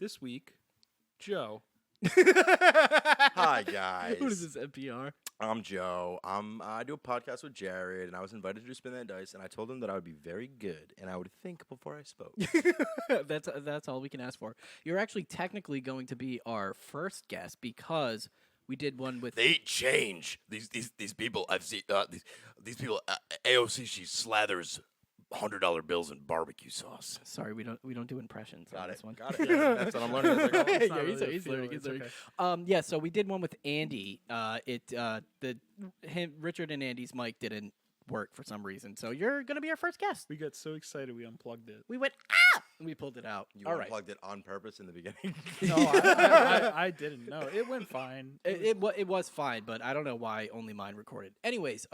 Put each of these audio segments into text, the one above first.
This week, Joe. Hi, guys. What is this, NPR? I'm Joe. I do a podcast with Jared, and I was invited to do Spin That Dice, and I told him that I would be very good, and I would think before I spoke. That's all we can ask for. You're actually technically going to be our first guest because we did one with. They change. These people I've seen. These people. AOC. She slathers $100 bills in barbecue sauce. Sorry, we don't do impressions on this one. Got it. That's what I'm learning. As I go. It's not Yeah, really a he's feeling, learning. it's okay. Yeah, so we did one with Andy. Richard and Andy's mic didn't work for some reason, so you're gonna be our first guest. We got so excited we unplugged it. We went and we pulled it out. You All right. unplugged it on purpose in the beginning. No, I didn't. No, it went fine. It was fine, but I don't know why only mine recorded. Anyways,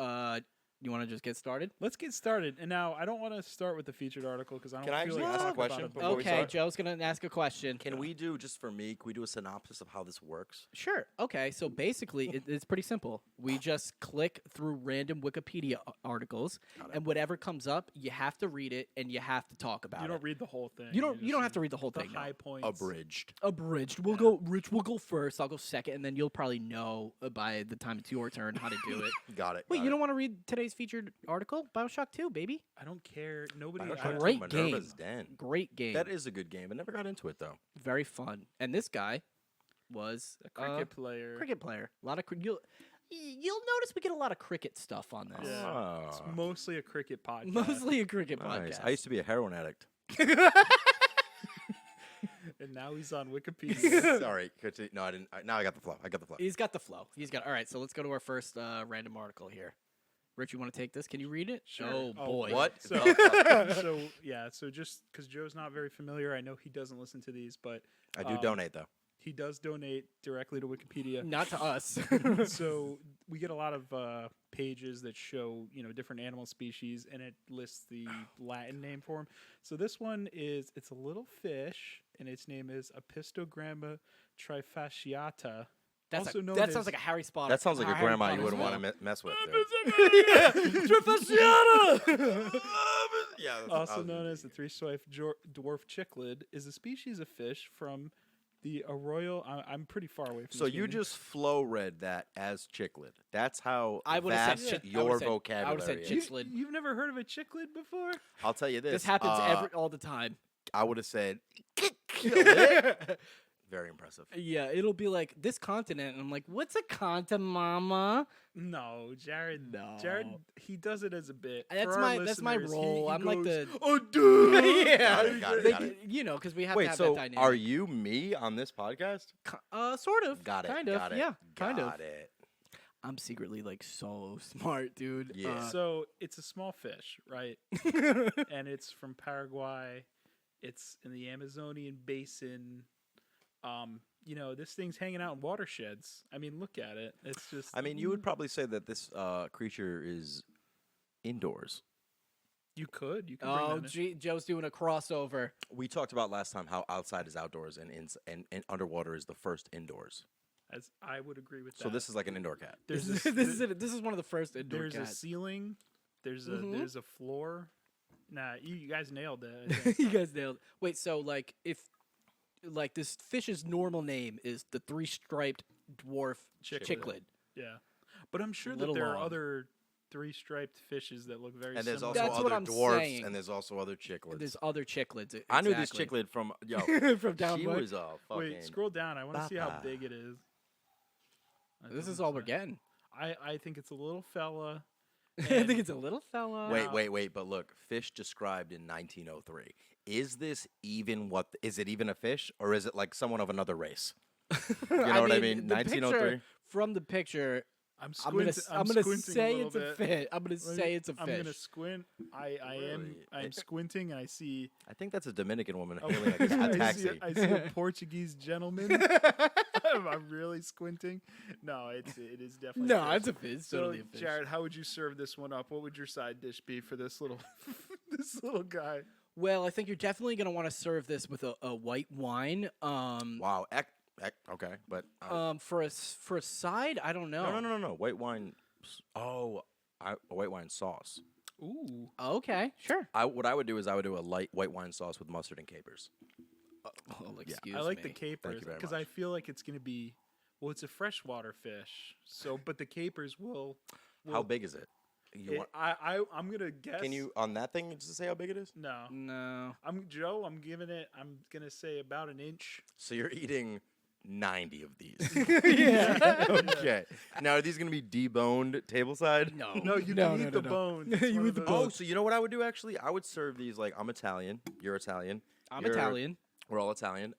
you want to just get started? Let's get started. And now I don't want to start with the featured article because I don't Can I feel actually like ask a talking question about it before we Okay, start? Joe's gonna ask a question. Can we do, just for me, can we do a synopsis of how this works? Sure. Okay. So basically, it's pretty simple. We just click through random Wikipedia articles, and whatever comes up, you have to read it and you have to talk about You it. don't read the whole thing. You don't just have to read the whole the thing. no. high points. Abridged. Abridged. We'll go. Rich will go first. I'll go second, and then you'll probably know by the time it's your turn how to do it. Got it. Wait, got you it. don't want to read today's featured article? BioShock 2, baby. I don't care. Nobody. Bioshock I- two, Great Minerva's game. Den. Great game. That is a good game. I never got into it, though. Very fun. And this guy was a cricket player. cricket player. A lot of you'll notice we get a lot of cricket stuff on this. Yeah. It's Ah, mostly a cricket podcast. Mostly a cricket nice. podcast. I used to be a heroin addict. And now he's on Wikipedia. Sorry. No, I didn't. Now I got the flow. He's got the flow. All right, so let's go to our first random article here. Rich, you want to take this? Can you read it? Sure. Oh, Oh, boy. What? So just because Joe's not very familiar, I know he doesn't listen to these, but I do donate, though. he does donate directly to Wikipedia. Not to us. So we get a lot of pages that show different animal species, and it lists the Latin name for them. So this one it's a little fish, and its name is Apistogramma trifasciata. That's Also known that as- sounds like a Harry Potter. That sounds like a Harry grandma you Potter wouldn't spell. want to mess with. Yeah, Yeah. Also known as the three-striped dwarf cichlid, is a species of fish from the Arroyo. I'm pretty far away from. So this you meaning. just flow read that as chiclet. That's how I would have vast said your vocabulary I would have said is. chichlid. You've never heard of a cichlid before? I'll tell you this. This happens all the time. I would have said very impressive. Yeah, it'll be like this continent, and I'm like, "What's a continent, mama?" No, Jared. No. Jared. He does it as a bit. That's For our that's my listeners, role. he I'm like goes, the Oh, dude. yeah, Got it, they- got it. you know, because we have to Wait, have so that dynamic. are you me on this podcast? Sort of. Got it. Kind of. Got it. Yeah. Kind of. Got it. I'm secretly like so smart, dude. Yeah. So it's a small fish, right? And it's from Paraguay. It's in the Amazonian basin. This thing's hanging out in watersheds. I mean, look at it. It's just. I mean, you would probably say that this creature is indoors. You could. bring Oh, that in. Joe's doing a crossover. We talked about last time how outside is outdoors and underwater is the first indoors. As I would agree with that. So this is like an indoor cat. There's This this. is it. This is one of the first indoor There's a cats. ceiling. There's a Mhm. there's a floor. Nah, you guys nailed that. I think. You guys nailed it. Wait, so like if like this fish's normal name is the three-striped dwarf Cichlid. cichlid. Yeah, but I'm sure that Little there are long. other three-striped fishes that look very And there's similar. also That's what other I'm dwarfs saying. and there's also other chicklids. There's other cichlids. I knew this exactly. chicklid from from down she below. was a fucking. Wait, scroll down. I want to see how Papa. big it is. That This is doesn't all we're say. getting. I think it's a little fella. I and- think it's a little fella. Wait, but look, fish described in 1903. Is this even what? Is it even a fish, or is it like someone of another race? You know what I mean? the 1903. picture- From the picture, I'm I'm gonna squinting. I'm gonna squinting say little it's a bit. fish. I'm gonna Let me- say it's a I'm gonna fish. squint. I'm Really? squinting and I see. I think that's a Dominican woman Oh, hailing a I see taxi. I see a Portuguese gentleman. I'm really squinting. No, it is definitely. No, fish. it's a fish. It's So, totally a fish. Jared, how would you serve this one up? What would your side dish be for this little, this little guy? Well, I think you're definitely gonna want to serve this with a white wine. Wow. Okay, but For a side, I don't know. no. White wine. Oh, a white wine sauce. Ooh. Okay, sure. What I would do is I would do a light white wine sauce with mustard and capers. Oh, excuse I like me. the capers very because much. I feel like it's gonna be, well, it's a freshwater fish. So, but the capers will. How big is it? You want, I'm gonna guess. can you on that thing just say how big it is? No. No. I'm Joe. I'm giving it. I'm gonna say about an inch. So you're eating 90 of these. Yeah. Okay. Now are these gonna be deboned tableside? No. No, you no, can no, eat no, the no. bone. You eat the Oh, bone. so you know what I would do actually? I would serve these like I'm Italian. You're Italian. I'm you're- Italian. We're all Italian.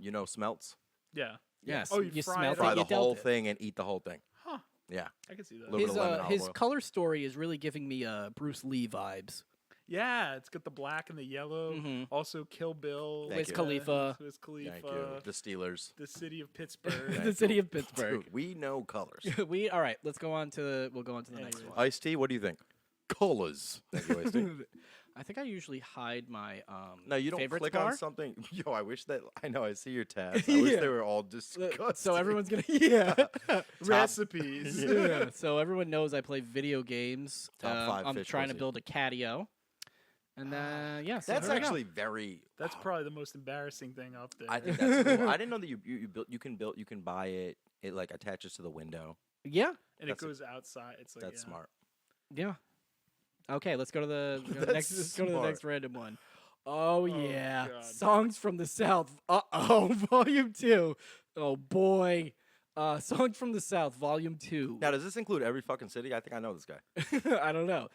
You know smelts. Yeah. Yes. Oh, you fry smell it Fry up. the you dealt whole it. thing and eat the whole thing. Huh. Yeah. I can see that. Little bit His of lemon, olive his oil. color story is really giving me Bruce Lee vibes. Yeah, it's got the black and the yellow. Mhm. Also, Kill Bill. Thank Wiz you. Khalifa. Wiz Khalifa. Thank you. The Steelers. The city of Pittsburgh. The city of Pittsburgh. Dude, we know colors. All right. Let's go on to. We'll go on to the next Anyway. one. Iced tea, what do you think? Colors. Thank you, Iced tea. I think I usually hide my No, you don't favorites click bar. on something. Yo, I wish that I know. I see your tabs. I wish Yeah. they were all disgusting. So everyone's gonna yeah. Recipes. Yeah. So everyone knows I play video games. Top 5 I'm fish trying to pussy. build a catio. And yeah, so That's there we go. actually very. That's probably the most embarrassing thing up there. I think that's cool. I didn't know that you built. You can buy it. It like attaches to the window. Yeah. and that's it goes outside. It's like That's yeah. smart. Yeah. Okay, let's go to the That's next. Let's go to the smart. next random one. Oh yeah, God. songs from the South. Volume 2. Oh boy, songs from the South, Volume 2. Now, does this include every fucking city? I think I know this guy. I don't know.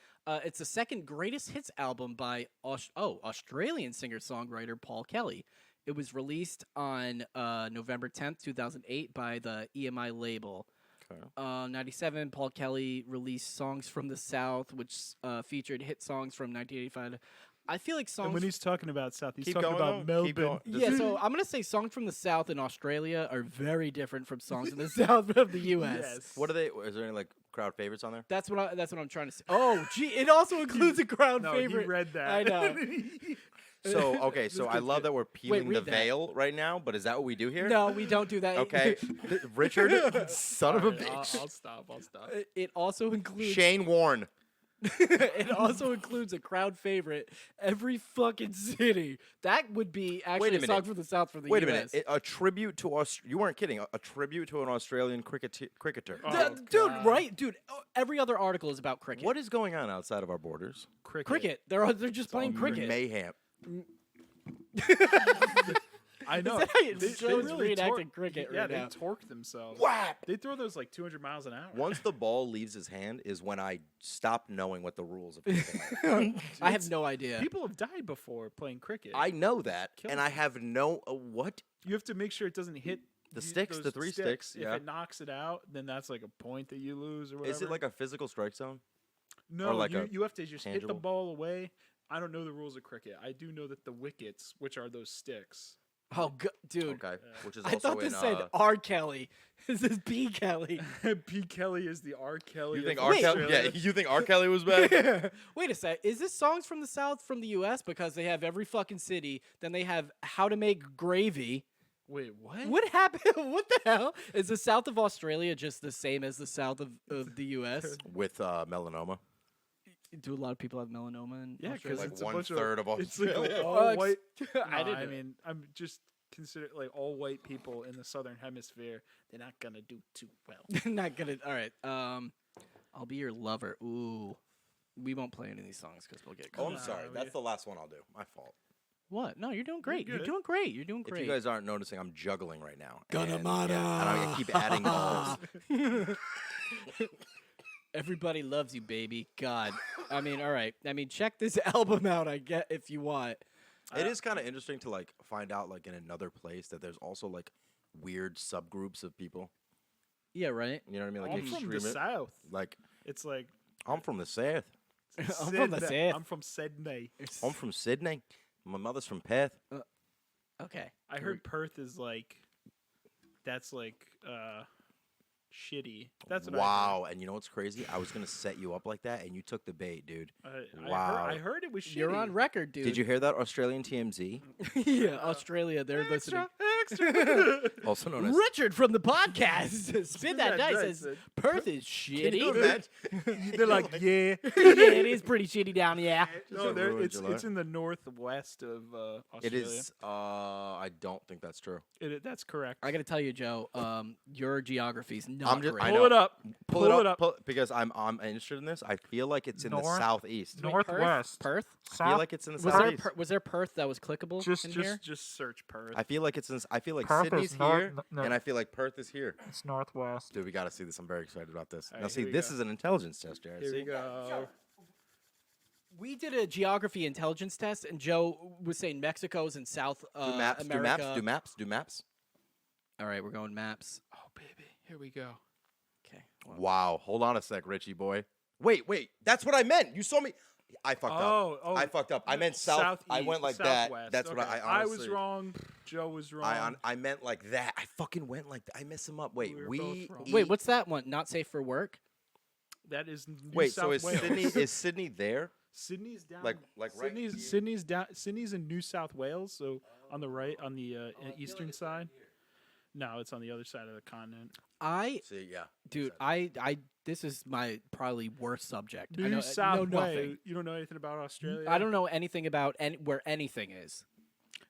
It's the second greatest hits album by Australian singer-songwriter Paul Kelly. It was released on November 10th, 2008 by the EMI label. Okay. 97, Paul Kelly released Songs from the South, which featured hit songs from 1985. I feel like songs. And when he's talking about South, he's Keep talking going, about though. Keep Melbourne. going. yeah, so I'm gonna say songs from the South in Australia are very different from songs in the South of the U.S. Yes. What are they? Is there any like crowd favorites on there? That's what I'm trying to say. Oh, gee, it also includes a crowd No, favorite. he read that. I know. So okay, so I kid's love good. that we're peeling read the that. veil right now. But is that what we do here? No, we don't do that. Okay, Richard, son of a Alright, bitch. I'll stop. I'll stop. It also includes Shane Warne. it also includes a crowd favorite. Every fucking city. That would be actually a song minute. from the South for the Wait a US. minute. A tribute to us. You weren't kidding. A tribute to an Australian cricketer. Oh, Dude, God. right? Dude, every other article is about cricket. What is going on outside of our borders? cricket? They're just playing cricket. Mayhem. I know. that how you- They Joe's really reenacting cricket Yeah, right they now. torque themselves. Whap! They throw those like 200 miles an hour. Once the ball leaves his hand is when I stop knowing what the rules of kicking are. I have no idea. People have died before playing cricket. I know that, Kill and I have no what? You have to make sure it doesn't hit The sticks, the those 3 sticks, If yeah. it knocks it out, then that's like a point that you lose or whatever. Is it like a physical strike zone? no? like a you have to just hit the tangible? ball away. I don't know the rules of cricket. I do know that the wickets, which are those sticks, Oh, dude. Okay, which is I also thought this in. said R. Kelly. This is B. Kelly. P. Kelly is the R. Kelly. You think of R. Kelly? Australia. Yeah, you think R. Kelly was bad? Wait a sec. Is this songs from the South from the U.S.? Because they have every fucking city. Then they have How to Make Gravy. Wait, what? What happened? What the hell? Is the South of Australia just the same as the South of the U.S.? With melanoma. Do a lot of people have melanoma in Yeah, Australia? because Like it's a one bunch third of It's like Australia. all white. I didn't I know. mean, I'm just consider like all white people in the southern hemisphere. They're not gonna do too well. Not gonna. All right. I'll be your lover. Ooh. We won't play any of these songs because we'll get. Oh, caught. I'm Nah, sorry. we- That's the last one I'll do. My fault. What? No, you're doing great. You're good. doing great. You're doing If great. you guys aren't noticing, I'm juggling right now. Gonna and, mata. yeah, and I keep adding balls. Everybody loves you, baby. God. I mean, all right. I mean, check this album out. I get if you want. It is kind of interesting to like find out like in another place that there's also like weird subgroups of people. Yeah. Right. You know what I mean? Like I'm from the extremi- south. Like It's like I'm from the south. I'm from the Sydney. south. I'm from Sydney. I'm from Sydney. My mother's from Perth. Okay. I heard Perth is like, that's like shitty. That's what Wow. And you know what's crazy? I was gonna set you up like that, and you took the bait, dude. I heard. Wow. I heard it was shitty. You're on record, dude. Did you hear that Australian TMZ? yeah, Australia. They're listening. Trickster. Also known as. Richard from the podcast. Spin that dice. dice, Says Perth is Can you shitty. imagine? They're like, yeah. Yeah, it is pretty shitty down. Yeah. No, ruined it's July. it's in the northwest of Australia. It is. I don't think that's true. That's correct. I got to tell you, Joe. Your geography's not great. I Pull know. it up. Pull it up. Because I'm interested in this. I feel like it's in the North. southeast. Wait, Northwest. Perth. I feel like it's in the Was there southeast. was there Perth that was clickable in here? Just search Perth. I feel like it's in. I feel like Perth Sydney's is north. here, No, and I feel like Perth is here. it's northwest. Dude, we got to see this. I'm very excited about this. All Now, right, see, here we this go. is an intelligence test, Jared. Here See? we go. We did a geography intelligence test, and Joe was saying Mexico's in South Do maps. America. Do maps. All right, we're going maps. Oh baby, here we go. Okay. Wow. Hold on a sec, Richie boy. Wait. That's what I meant. You saw me. I fucked up. Oh, I fucked up. I meant south. I southeast, went like that. southwest. That's what Okay. I was honestly. wrong. Joe was wrong. I meant like that. I fucking went like that. I messed him up. Wait, We were we. both wrong. Wait, what's that one? Not safe for work? That is New Wait, South so is Wales. Sydney? Is Sydney there? Sydney's down. Like right Sydney's here? Sydney's down. Sydney's in New South Wales, so on the right, on the eastern side. No, it's on the other side of the continent. See, yeah. Dude, I this is my probably worst subject. I New know, South know Wales. nothing. You don't know anything about Australia. I don't know anything about where anything is.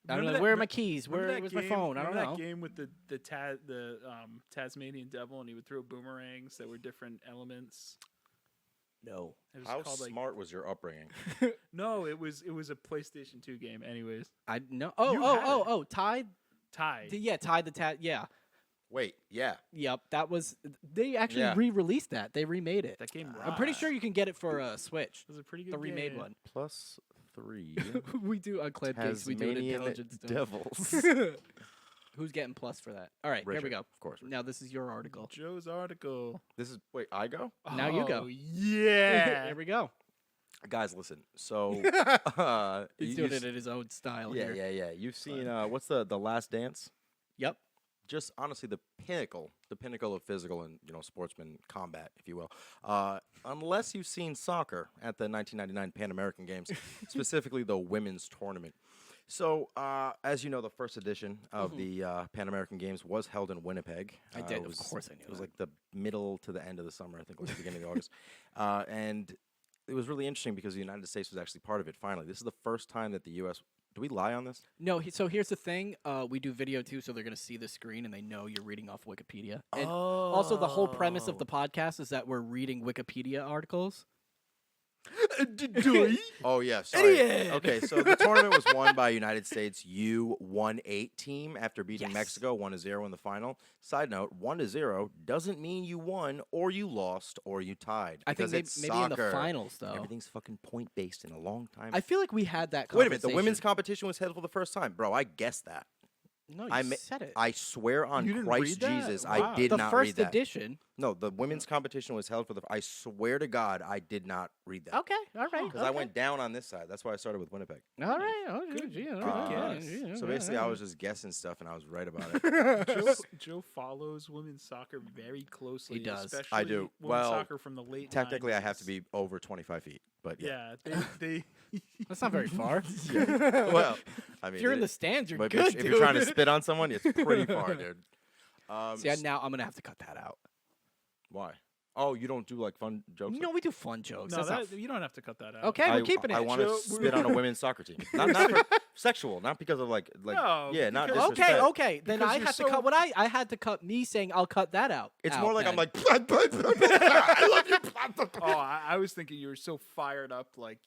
I don't Remember know that- where are my keys. Remember that Where's my game- phone? I don't remember know. that game with the Tasmanian devil, and he would throw boomerangs that were different elements. No. It was How called, like, smart was your upbringing? No, it was a PlayStation 2 game. Anyways, I know. You had it. Tide. Tide. Yeah, Tide the Tat. Yeah. Wait, yeah. Yep, that was. They actually Yeah. re-released that. They remade it. That game. I'm pretty rocks. sure you can get it for Switch. It was a pretty good The remade game. one. +3. We do on Clam Case. We do an Tasmanian intelligence test. devils. Who's getting plus for that? All right, here we Richard, go. Of course. Now this is your article. Joe's article. This is wait. I go. Now you go. Oh, Yeah. Here we go. Guys, listen. So He's you- doing you it in his own style Yeah, here. yeah. You've seen what's the Last Dance? Yep. Just honestly, the pinnacle of physical and sportsman combat, if you will. Unless you've seen soccer at the 1999 Pan American Games, specifically the women's tournament. So, as you know, the first edition of the Pan American Games was held in Winnipeg. I did, It of was- course I knew It was that. like the middle to the end of the summer, I think, like the beginning of August. And it was really interesting because the United States was actually part of it. Finally, this is the first time that the U.S. Do we lie on this? No, so here's the thing. We do video too, so they're going to see the screen and they know you're reading off Wikipedia. And also, the whole premise of the podcast is that we're reading Wikipedia articles. Oh yeah, sorry. Idiot! Okay, so the tournament was won by United States U18 team after beating Yes. Mexico 1-0 in the final. Side note: 1-0 doesn't mean you won or you lost or you tied. I think because it's maybe in the soccer. finals, though. Everything's fucking point based in a long time. I feel like we had that Wait a minute, the women's conversation. competition was held for the first time, bro. I guessed that. No, you I ma- said it. I swear on You didn't Christ read that? Jesus, Wow. I did the not first read that. edition. No, the women's competition was held for the. I swear to God, I did not read that. Okay, all right. Because I went down on this side. That's why I started with Winnipeg. All right. Oh, Good- gee, good all right, guess. yeah, So yeah, basically, yeah. I was just guessing stuff, and I was right about it. Joe follows women's soccer very closely. He does. Especially I do. Women's Well, soccer from the late. Technically, I have to 90s. be over 25 feet, but yeah. Yeah, they That's not very far. Well, I mean, If you're in the stands, you're but good, if you're trying to dude. spit on someone, it's pretty far, dude. See, now I'm gonna have to cut that out. Why? Oh, you don't do like fun jokes? No, we do fun jokes. no, That's not that, you don't have to cut that out. okay. We're keeping it. I want to Joe- spit on a women's soccer team. Not for sexual, not because of like No, yeah, not because- Okay, disrespect. okay. Then Because I you're had to so- cut what I had to cut me saying I'll cut that out. It's out more like I'm then. like I love you. Oh, I was thinking you were so fired up, like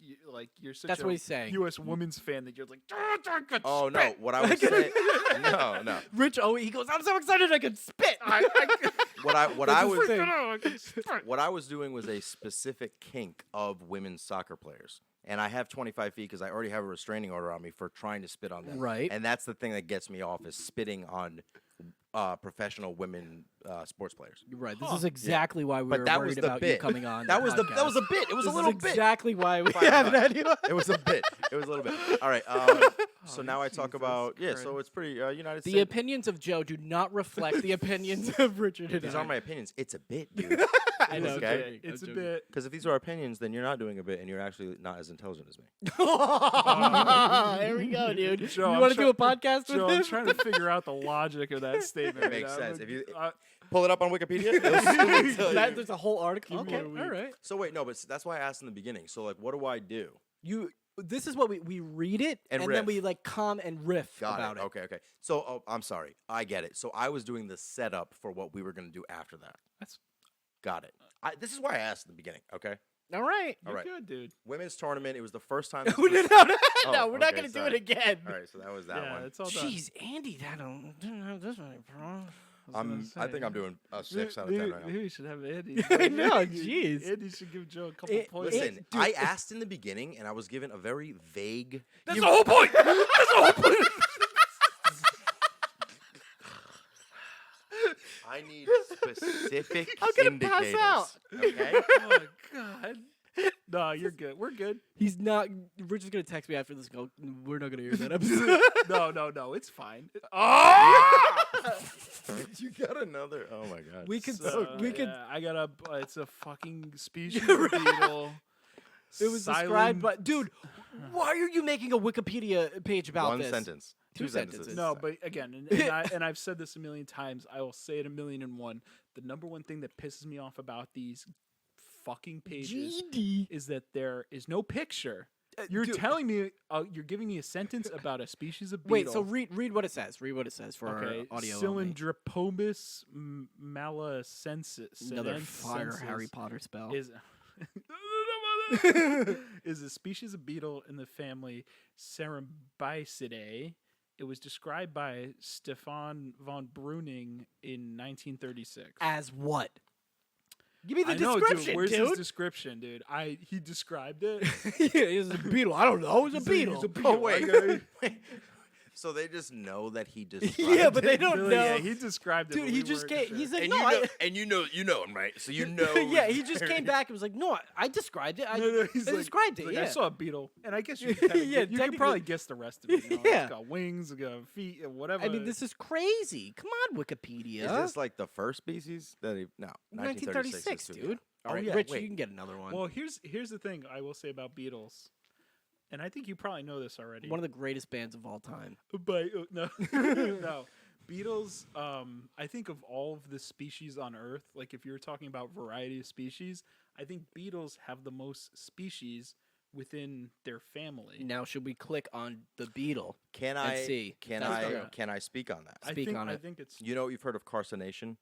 you're such That's a what he's saying. U.S. women's fan that you're like. Oh no, what I was saying. No. Rich he goes, I'm so excited I could spit. What I That's was his thing. what I was doing was a specific kink of women's soccer players. And I have 25 feet because I already have a restraining order on me for trying to spit on them. Right. And that's the thing that gets me off is spitting on professional women sports players. Right. This is exactly why we But were that worried was the about bit. you coming on. That was a podcast. bit. It was This a little is bit. exactly why we Fine, have fine. an idea. It was a bit. It was a little bit. All right. So now I talk Jesus about So Christ. it's pretty United The States. opinions of Joe do not reflect the opinions of Richard and These I. aren't my opinions. It's a bit, dude. I know. Okay. I'm joking, It's a I'm bit. Because if these are opinions, then you're not doing a bit, and you're actually not as intelligent as me. joking. There we go, dude. Joe, you I'm want to do a try- podcast Joe, with I'm him? trying to figure out the logic of that statement. It makes right now. sense. If you Uh, pull it up on Wikipedia, it'll tell you. There's a whole article. Give me Okay, a week. all right. So wait, no, but that's why I asked in the beginning. So like, what do I do? This is what we read it And then riff. we like and riff Got about it. Okay. So I'm sorry. I get it. So I was doing the setup for what we were going to do after that. That's Got it. This is why I asked in the beginning. Okay. All right. All you're right. good, dude. Women's tournament. It was the first time. no, this was- no, we're not okay, going to do sorry. it again. All right. So that was that Yeah, one. it's all done. Jeez, Andy, didn't have this many problems. I think I'm doing a 6 out of 10 right now. Maybe we should have Andy. I know, jeez. Andy should give Joe a couple It- points. Listen, I asked in the beginning, and I was given a very vague. That's the whole point. That's the whole point. I need specific I'm gonna pass indicators. out. Okay. Oh God. No, you're good. We're good. He's not. Richard's going to text me after this. Go, we're not going to hear that episode. No, it's fine. You got another. Oh my god. we could. So, we could. yeah, I got a. It's a fucking species of beetle. It was described, but dude, why are you making a Wikipedia page about One this? sentence. Two sentences. No, but again, and I've said this a million times. I will say it 1,000,001. The number one thing that pisses me off about these fucking pages GD. is that there is no picture. You're dude. telling me, you're giving me a sentence about a species of beetle. Wait, so read what it says. Read what it says for okay, our audio. only. Cylindropomus malacensis. Another fire Harry Potter spell. is is a species of beetle in the family Cerambycidae. It was described by Stefan von Breuning in 1936. As what? Give me the I know, description, dude. Where's dude. his description, dude? He described it. Yeah, it's a beetle. I don't know. It's a beetle. He's a beetle. Oh wait. Okay. So they just know that he described. Yeah, but they it? don't Really, know. Yeah, he described it. Dude, but he we just weren't came. sure. He's like, And no, you know him, right? So you know. yeah, he just came back and was like, no, I described it. I He's I like- described he's it. like, Yeah. I saw a beetle, and I guess you could, kinda Yeah, you could technically- probably guess the rest of it. You know? Yeah. It's got wings, it's got feet, whatever. I mean, this is crazy. Come on, Wikipedia. Is this like the first species that he? No, 1936, is too- dude. All Oh, right, yeah, Rich, wait. you can get another one. Well, here's the thing I will say about beetles, and I think you probably know this already. One of the greatest bands of all time. But no, no. Beetles, I think of all of the species on Earth, like if you're talking about variety of species, I think beetles have the most species within their family. Now, should we click on the beetle? Can And I? see. Can That's I? true. Can I speak on that? Speak on I it. think it's You know, you've heard of carcination,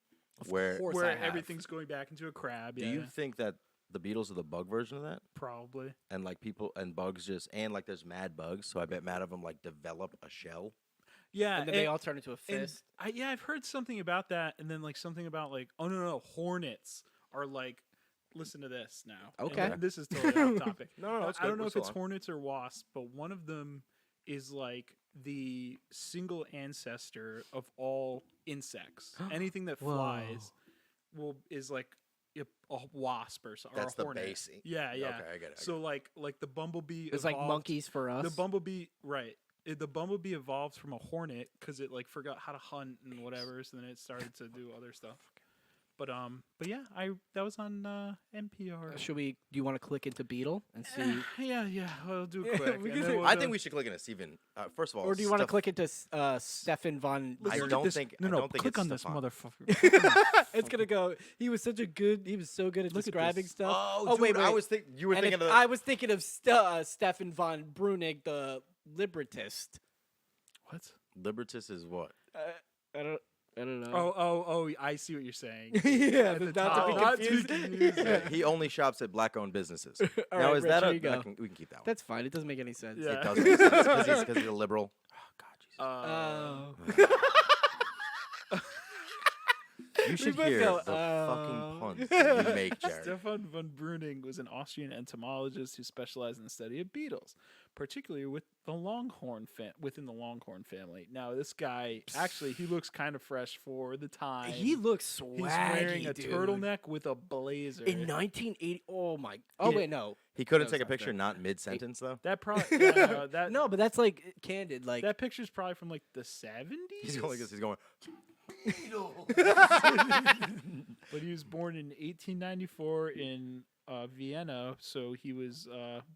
where course I where have. everything's going back into a crab. do Yeah, you think that the beetles are the bug version of that? probably. And like people and bugs just and like there's mad bugs, so I bet mad of them like develop a shell. Yeah, And then they all turn into a and fist. I've heard something about that, and then like something about like, oh no, hornets are like. Listen to this now. And Okay. this is totally off topic. No, it's I good. don't know We're if still it's on. hornets or wasps, but one of them is like the single ancestor of all insects. Anything that Whoa. flies is like a wasp or That's a the hornet. base. Yeah, yeah. Okay, I get it. So like the bumblebee. It's like evolved- monkeys for us. The bumblebee, right? The bumblebee evolved from a hornet because it like forgot how to hunt and whatever. So then it started to do other stuff. But yeah, that was on NPR. Should we? Do you want to click into beetle and see? Yeah, I'll do it quick. We and can then do- we'll I go- think we should click into Steven. First of all, Or do you want to stuff- click into Stefan von? Let's I look at don't this. think- No, I no. don't think click it's on this Stefan. motherfucker. It's gonna go. He was so good at Look at describing this. stuff. Oh, dude, wait. I was thinking you were And thinking if- of. I was thinking of Stefan von Brunig, the librettist. What? Libertus is what? I don't know. Oh! I see what you're saying. yeah, At the not top. to be Not to be confused. confused. Yeah, he only shops at black-owned businesses. All now right, is Rich, that here a? you go. We can keep that one. That's fine. It doesn't make any sense. Yeah. It does make sense because he's a liberal. Oh God, Jesus. Oh. You should both hear go, the fucking puns "Oh." that you make, Jared. Stefan von Breuning was an Austrian entomologist who specialized in the study of beetles, particularly within the Longhorn family. Now, this guy actually he looks kind of fresh for the time. He looks swaggy, He's wearing a dude. turtleneck with a blazer. In 1980. Oh my. Oh wait, no. He couldn't No, take a it's not picture that. not mid-sentence, though. That probably that No, but that's like candid. Like that picture's probably from like the 70s. He's going like this. He's going, But he was born in 1894 in Vienna, so he was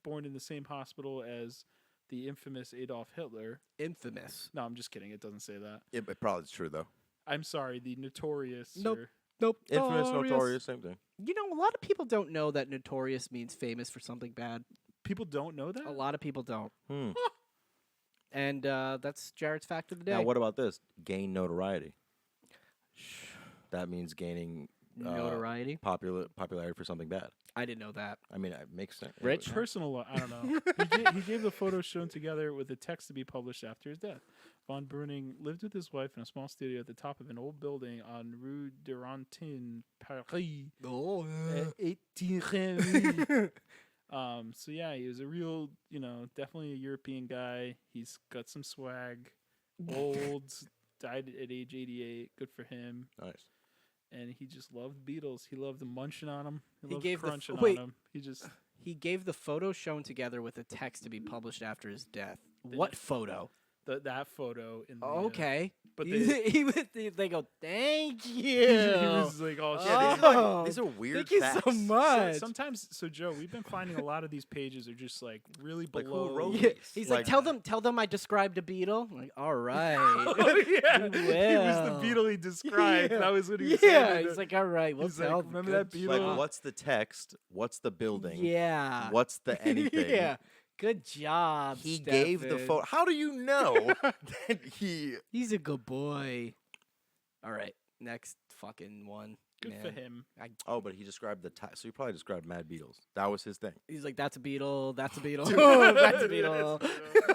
born in the same hospital as the infamous Adolf Hitler. infamous. No, I'm just kidding. It doesn't say that. it probably is true, though. I'm sorry, the notorious. Nope. or- Nope. Infamous, notorious, same thing. You know, a lot of people don't know that notorious means famous for something bad. People don't know that. A lot of people don't. Hmm. And that's Jared's fact of the day. Now, what about this? Gain notoriety. That means gaining Notoriety. popularity for something bad. I didn't know that. I mean, it makes sense. Rich? Personal. I don't know. He gave the photos shown together with a text to be published after his death. Von Breuning lived with his wife in a small studio at the top of an old building on Rue Durantin, Paris. Oh. 18 So yeah, he was a real, definitely a European guy. He's got some swag. Old, died at age 88. Good for him. Nice. And he just loved Beatles. He loved munching on them. He loved gave the crunching wait. on them. He just He gave the photo shown together with a text to be published after his death. What photo? that photo in the Okay. but They go, thank you. he was like all Yeah, shit. These are weird Thank you facts. so much. Sometimes, Joe, we've been finding a lot of these pages are just like really Like, who below. wrote Yeah, these? he's like, tell them I described a beetle. I'm like, all right. Oh, yeah, We he was the will. beetle he described. Yeah. That was what he was Yeah, saying. he's like, all right, we'll He's like, tell. remember Good that beetle? job. Like, what's the text? What's the building? Yeah. What's the anything? Yeah. Good job. He gave the Stefan. photo. How do you know that he? He's a good boy. All right, next fucking one. Good for man. him. Oh, but he described the type. So he probably described Mad Beatles. That was his thing. He's like, that's a beetle. That's a beetle. That's that's a beetle.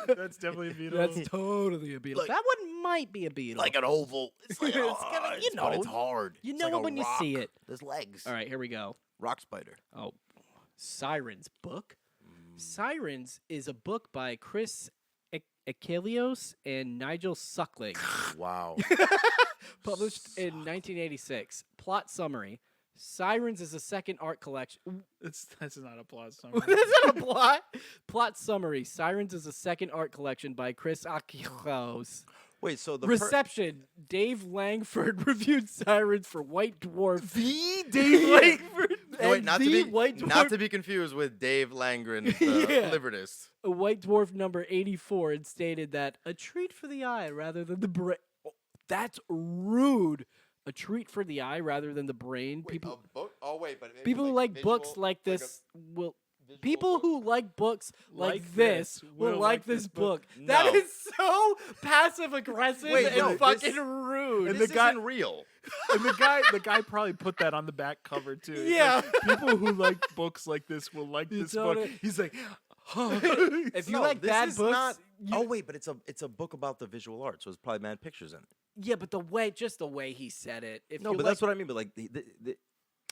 That's definitely a beetle. That's totally a beetle. Like- that one might be a beetle. Like an oval. It's like, It's oh, gonna- you but it's know. hard. You It's know like it a when you rock. see it. There's legs. All right, here we go. Rock spider. Oh, Sirens book. Sirens is a book by Chris Achilleos and Nigel Suckling, Wow. published in 1986. Plot summary: Sirens is a second art collection. That's not a plot summary. That's not a plot. Plot summary: Sirens is a second art collection by Chris Achilleos. Wait. So the Reception: Dave Langford reviewed Sirens for White Dwarf. the Dave Langford. No, wait, And not the to be White not Dwarf- to be confused with Dave Langren, the Yeah. librettist. A White Dwarf number 84 and stated that a treat for the eye rather than the brain. Oh, that's rude. A treat for the eye rather than the brain. People, book? Oh wait, but people who like books like this will. People who like books like this will like this book. That No. is so passive aggressive Wait, and no, fucking this- rude. And This the guy- isn't real. And the guy probably put that on the back cover too. It's Yeah. like, people who like books like this will like You this book. totally- He's like, If you No, like this bad is books, not- you- Oh wait, but it's a book about the visual art, so it's probably mad pictures in it. yeah, but the way he said it. If No, you but like, that's what I mean. But like,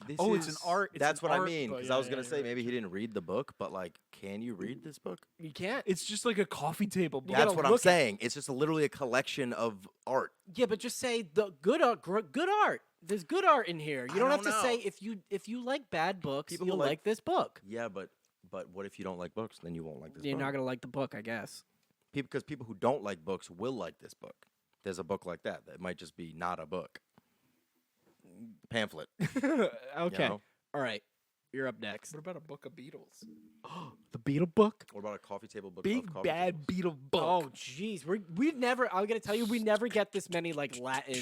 this Oh, is, it's an art- it's That's an what art I mean. book. Because Yeah, I was yeah, gonna you're say right. maybe he didn't read the book, but like, can you read this book? you can't. it's just like a coffee table book. gotta That's what I'm look at- saying. It's just literally a collection of art. Yeah, but just say the good art. Good art. There's good art in here. You I don't have don't to say know. if you like bad books, People who you'll like- like this book. Yeah, but what if you don't like books? Then you won't like this You're book. not gonna like the book, I guess. Because people who don't like books will like this book. There's a book like that that might just be not a book. Pamphlet. Okay. know? All right. You're up next. What about a book of Beatles? The Beetle book. What about a coffee table book? Big of coffee bad tables? Beetle book. Oh, jeez. We never. I'm gonna tell you, we never get this many like Latin,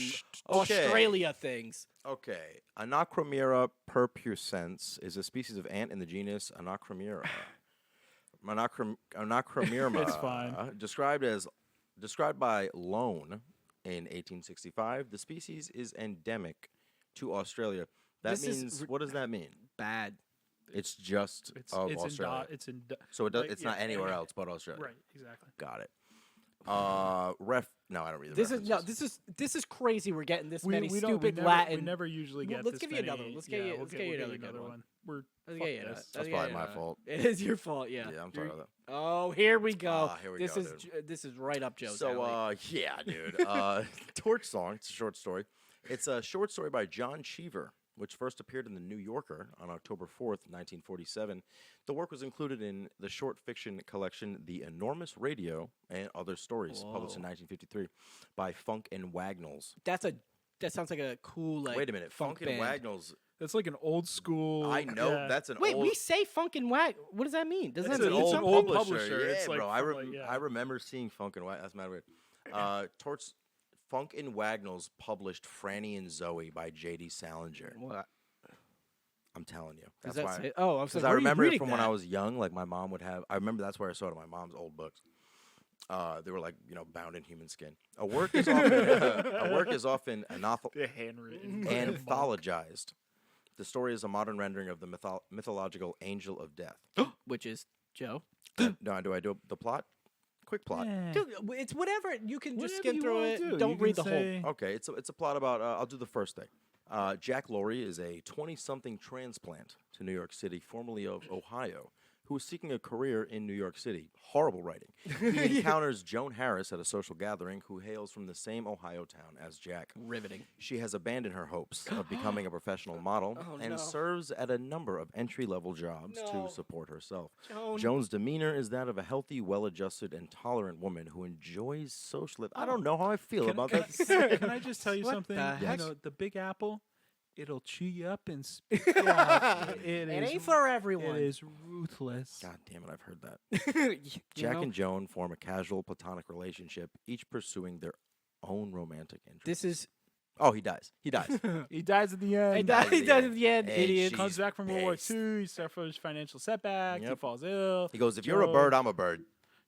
Okay. Australia things. Okay. Anacromera perpuscens is a species of ant in the genus Anacromera. Anacromera. It's fine. Described by Lone in 1865. The species is endemic to Australia. That This is means re- what does that mean? Bad. It's just It's of it's Australia. it's in so it does, like, it's yeah, not anywhere yeah. else but Australia. right, exactly. Got it. No, I don't read the This is references. this is crazy. We're getting this many we stupid never, Latin. We never usually Well, get. let's this give you many, another one. Let's yeah, get you. we'll Let's get, get you we'll another get good another one. We're Let's fuck get you this. That's probably my fault. It is your fault. Yeah. Yeah, I'm sorry about that. Oh, here we go. Here we this go, is dude. this is right up Joe's So, alley. yeah, dude. Torch Song. It's a short story. It's a short story by John Cheever, which first appeared in the New Yorker on October 4th, 1947. The work was included in the short fiction collection The Enormous Radio and Other Stories, published in 1953 by Funk and Wagnalls. That sounds like a cool Wait a minute, Funk and band. Wagnalls. That's like an old school. I know yeah. that's an Wait, old. we say Funk and Wag. What does that mean? Does It's that an mean old- something? old publisher. publisher. Yeah, It's like bro. from, like, yeah. I remember seeing Funk and That's mad weird. Funk and Wagnalls published Franny and Zoe by J.D. Salinger. What? I'm telling you. Does That's that why. say? Oh, I was Because like, I where are you remember it reading from when I that? was young. Like my mom would have. I remember that's where I saw it in my mom's old books. They were like bound in human skin. A work is often The handwritten. anthologized. The story is a modern rendering of the mythological angel of death. Which is Joe. No, do I do the plot? Quick plot. Dude, it's whatever. You can just Whatever skim you through wanna it. do. Don't You read the can whole. say- Okay, it's a plot about. I'll do the first thing. Jack Laurie is a 20-something transplant to New York City, formerly of Ohio, who is seeking a career in New York City. Horrible writing. He encounters Joan Harris at a social gathering, who hails from the same Ohio town as Jack. Riveting. She has abandoned her hopes of becoming a professional model Oh, and no. serves at a number of entry-level jobs No. to support herself. Joan. Joan's demeanor is that of a healthy, well-adjusted, and tolerant woman who enjoys social. I don't know how I feel about that. Can I just tell you What something? the heck? You know, the Big Apple, it'll chew you up and spit you out. It It is- ain't for everyone. It is ruthless. God damn it, I've heard that. You Jack know? and Joan form a casual platonic relationship, each pursuing their own romantic interests. This is. Oh, he dies. He dies. He dies at the end. He dies yeah. at the end, Hey, idiot. she's Comes back from World War pissed. II. He suffers financial setbacks. He Yep. falls ill. He goes, if you're a Joan- bird, I'm a bird.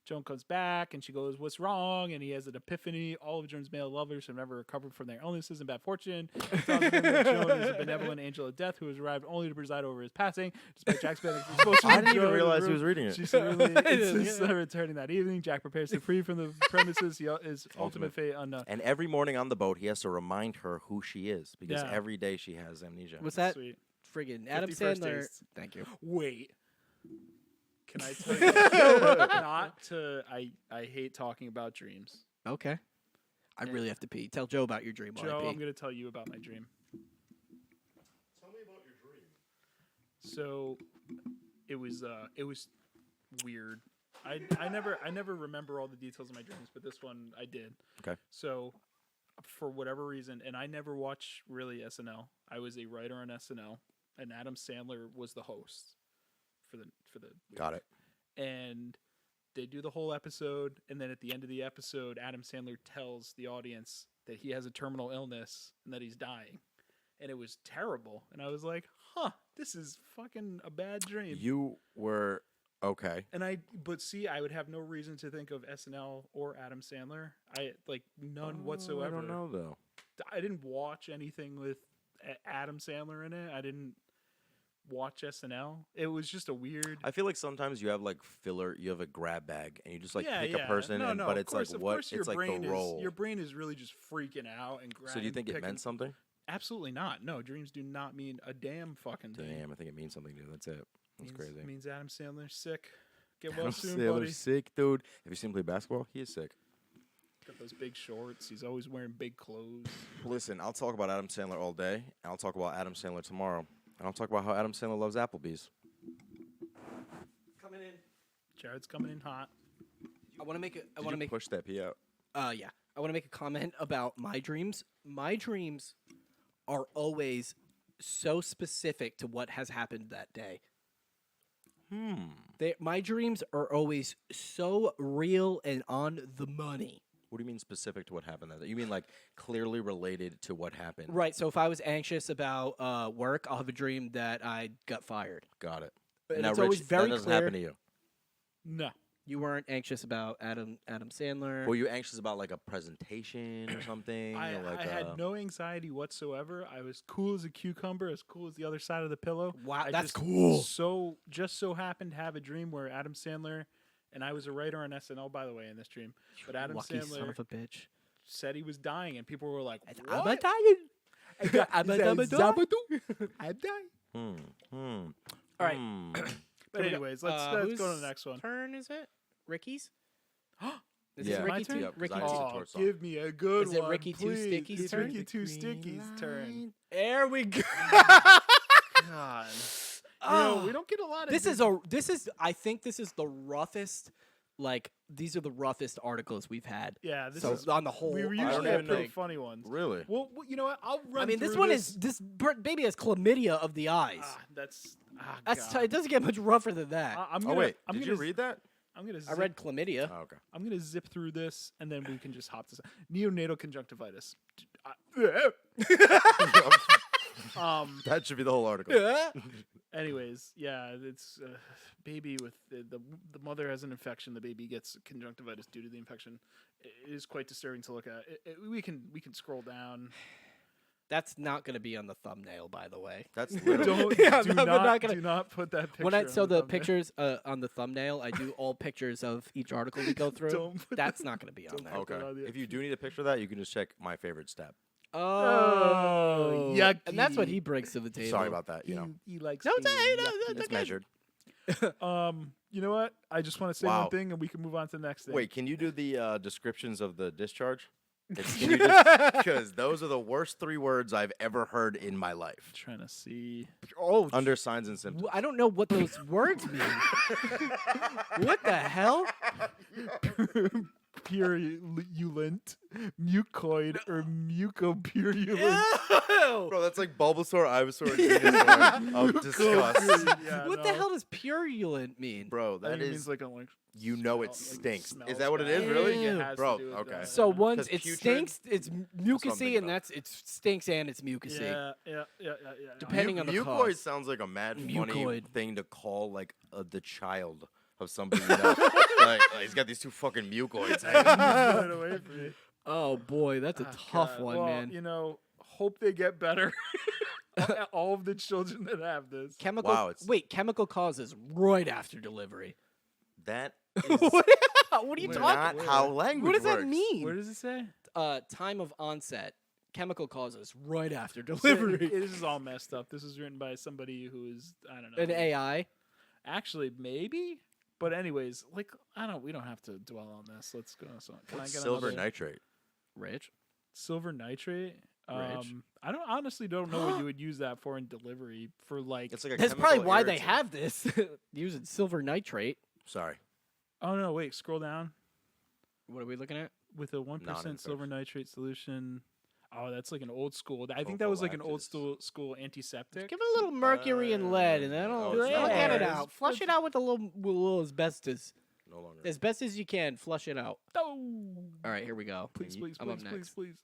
Joan comes back and she goes, "What's wrong?" And he has an epiphany. All of Joan's male lovers have never recovered from their illnesses and bad fortune. He tells them that Joan is a benevolent angel of death who has arrived only to preside over his passing. Despite Jack's bad expulsion, I didn't even Joan realize he re- was reading it. She severely insists Yeah. on returning that evening. Jack prepares to free from the premises. His ultimate fate unknown. And every morning on the boat, he has to remind her who she is because Yeah. every day she has amnesia. What's that? Sweet. Friggin' Adam 50 First Sandler. Dates. Thank you. Wait. Can I tell you not to? I hate talking about dreams. Okay. I really have to pee. Tell Joe about your dream while Joe, I I'm pee. going to tell you about my dream. Tell me about your dream. So, it was weird. I never remember all the details of my dreams, but this one I did. Okay. So, for whatever reason, and I never watched really SNL. I was a writer on SNL, and Adam Sandler was the host for the Got it. and they do the whole episode, and then at the end of the episode, Adam Sandler tells the audience that he has a terminal illness and that he's dying, and it was terrible. And I was like, "Huh, this is fucking a bad dream." You were okay. But see, I would have no reason to think of SNL or Adam Sandler. None whatsoever. I don't know though. I didn't watch anything with Adam Sandler in it. I didn't watch SNL. It was just a weird. I feel like sometimes you have like filler. You have a grab bag, and you just like yeah, pick yeah. a person, no, and, no, but of it's course, like of what? course your It's like brain the role. Your brain is really just freaking out and So do you think it meant something? Absolutely not. No, dreams do not mean a damn fucking thing. Damn, I think it means something, dude. That's it. That's crazy. Means Adam Sandler's sick. Get well Adam soon, Sandler's buddy. sick, dude. Have you seen him play basketball? He is sick. Got those big shorts. He's always wearing big clothes. Listen, I'll talk about Adam Sandler all day, and I'll talk about Adam Sandler tomorrow, and I'll talk about how Adam Sandler loves Applebee's. Coming in. Jared's coming in hot. I want to make Did you push that P out? Yeah. I want to make a comment about my dreams. My dreams are always so specific to what has happened that day. My dreams are always so real and on the money. What do you mean specific to what happened that day? You mean like clearly related to what happened? Right. So if I was anxious about work, I'll have a dream that I got fired. Got it. And Now, it's Rich, always very that doesn't clear. happen to you. No. You weren't anxious about Adam Sandler. Were you anxious about like a presentation or something? I or like had no anxiety whatsoever. I was cool as a cucumber, as cool as the other side of the pillow. Wow, I that's just cool. So happened to have a dream where Adam Sandler And I was a writer on SNL, by the way, in this dream. But Adam Lucky Sandler son of a bitch. said he was dying, and people were like, I'm "What? dying. Is that I'm Zabadoo? I'm dying." All right. But anyways, let's go to whose the next one. turn is it? Ricky's? Is Yeah. it My Ricky turn? too? Yeah, 'cause Ricky I too. answered Oh, towards song. give me a good Is it one, Ricky Two please. Sticky's It's turn? Ricky Two Sticky's turn. There we go. God. You know, we don't get a lot of I think this is the roughest, like, these are the roughest articles we've had. Yeah, this So is on the whole, we don't usually have even pretty know. funny ones. Really? Well, you know what? I'll run I mean, this through one is this baby has chlamydia of the eyes. That's It doesn't get much rougher than that. I'm Oh gonna, wait, I'm did gonna, you read that? I'm gonna. I Zip, read chlamydia. Oh, okay. I'm gonna zip through this, and then we can just hop to neonatal conjunctivitis. That should be the whole article. Anyways, yeah, it's baby with the mother has an infection. The baby gets conjunctivitis due to the infection. It is quite disturbing to look at. We can scroll down. That's not going to be on the thumbnail, by the way. That's literally. Don't Yeah, do no, we're not not gonna- do not put that picture. When I on so the thumbnail. pictures on the thumbnail, I do all pictures of each article we go through. Don't put That's not going to be on don't there. put Okay. that on the- If you do need a picture of that, you can just check my favorite step. Oh, yucky. And that's what he brings to the table. Sorry about that. You know, He likes. No, being it's it's measured. yucky. You know what? I just want to say Wow. one thing, and we can move on to the next thing. Wait, can you do the descriptions of the discharge? Because those are the worst 3 words I've ever heard in my life. Trying to see. Oh, Under signs and symptoms. I don't know what those words mean. What the hell? Purulent, mucoid, or mucopurulent. Bro, that's like Bulbasaur, Ivysaur, and Venusaur of disgust. Yeah, What the no. hell does purulent mean? Bro, I that think it is. means like a like. You know it smell- like stinks. smells Is that what it bad. is, really? I think it has to Bro, do with okay. that. So one's 'Cause it putrid- stinks, it's what I'm mucousy, thinking and about. it stinks and it's mucousy. Yeah. Depending on the Mucoid cause. sounds like a mad funny Mucoid. thing to call like the child of somebody you know. like, he's got these 2 fucking mucoids. Get away from me. Oh boy, that's a Ah, tough God. one, Well, man. You know, hope they get better. All of the children that have this. Chemical Wow, it's- chemical causes right after delivery. That what are you Wait, talking? not how language What does works. that mean? What does it say? Time of onset, chemical causes right after So, delivery. this is all messed up. This is written by somebody who is I don't know. An AI. Actually, maybe. But anyways, like we don't have to dwell on this. Let's go. So, can I get Silver another nitrate. Rich. silver nitrate? Rich. I honestly don't know what you would use that for in delivery for like. It's like a That's chemical probably why they irritant. have this. Using silver nitrate. Sorry. Oh no! Wait, scroll down What are we looking at? with a 1% Non-infectious. silver nitrate solution. Oh, that's like an old school. I think that was like an old Prophylactis. school antiseptic. Give it a little mercury and lead, and then oh, it'll it's not get it there. out. Flush it out with a little asbestos. No longer. As best as you can, flush it out. Oh, All right, here we go. please, please, I'm up please, please, next. please.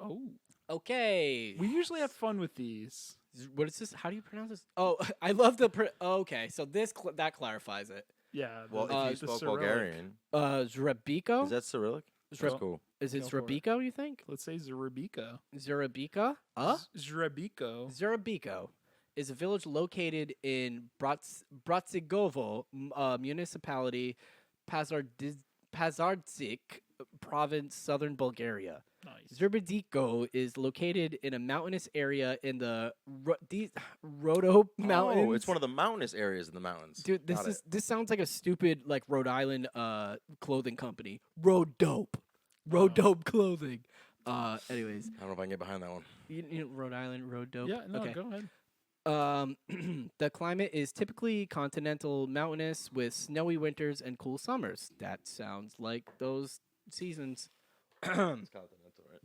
Oh, Okay. we usually have fun with these. What is this? How do you pronounce this? Oh, I love the. Okay, so that clarifies it. Yeah. Well, the if you spoke Cyrillic. Bulgarian, Zrabico? is that Cyrillic? Zra- That's cool. Is it Go for it. Zrabico, you think? Let's say Zarabica. Zarabica? Zrabico. Zarabico is a village located in Bratsigovo municipality, Pazardzik province, southern Bulgaria. Nice. Zrbidiko is located in a mountainous area in the Rhodope Mountains. Oh, it's one of the mountainous areas in the mountains. Dude, Got it. this sounds like a stupid like Rhode Island clothing company. Rhodope. Rhodope clothing. Anyways, I don't know if I can get behind that one. you know Rhode Island, Rhodope. Yeah, no, okay. go ahead. The climate is typically continental mountainous with snowy winters and cool summers. That sounds like those seasons. It's continental, right?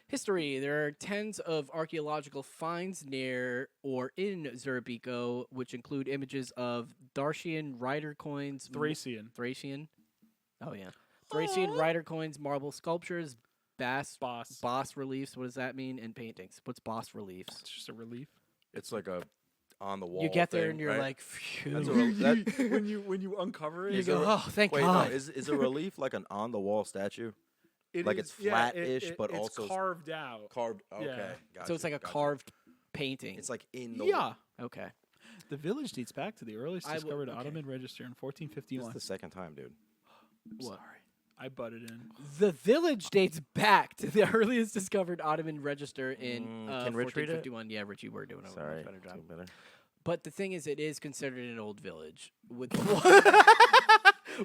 History. There are tens of archaeological finds near or in Zerbico, which include images of Dacian rider coins. Thracian. Thracian? Oh, yeah. Thracian rider coins, marble sculptures, boss reliefs. What does that mean? And paintings. What's boss reliefs? It's just a relief. It's like a on the wall. You get there thing, and you're right? like, phew. That's a rel- that- when you uncover it, You Is go, it- oh, thank Wait, God. no, is a relief like an on the wall statue? it like is- it's yeah, flat-ish, but it's also carved out. Carved. Okay. Yeah. Gotcha, So it's like a gotcha. carved painting. It's like in the Yeah. Okay. The village dates back to the earliest I will- discovered okay. Ottoman register in This 1451. is the second time, dude. What? Sorry, I butted in. The village dates back to the earliest discovered Ottoman register in Can Rich read it? 1451. Yeah, Richie, we're doing a Sorry. much better job. do better. But the thing is, it is considered an old village with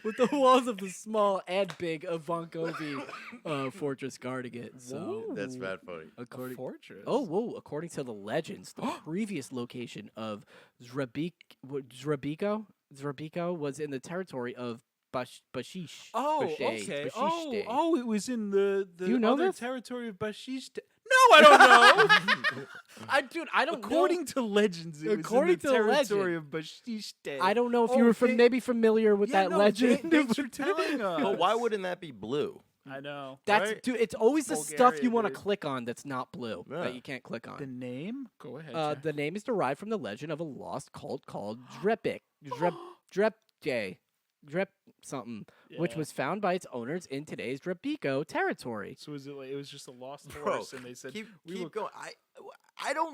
with the walls of the small and big Ivankovi fortress guarding it. So, That's bad funny. according Fortress. according to the legends, the previous location of Zrebiko was in the territory of Bashish. Oh, Bashay- okay. Bashishte. Oh, it was in the Do you know other this? territory of Bashish. No, I don't know. I don't According to legends, it According was to in the legend. territory of Bashish. I don't know if Oh, you were they- maybe familiar with that legend. Thanks for telling us. But why wouldn't that be blue? I know. That's right? dude. It's always the stuff you Bulgaria, want to dude. click on that's not blue Yeah. that you can't click on. The name? Go ahead. Jack. The name is derived from the legend of a lost cult called Drepik, Drepje, Drep something, which Yeah. was found by its owners in today's Drepiko territory. So was it like it was just a lost Bro, horse, and they said keep we will going.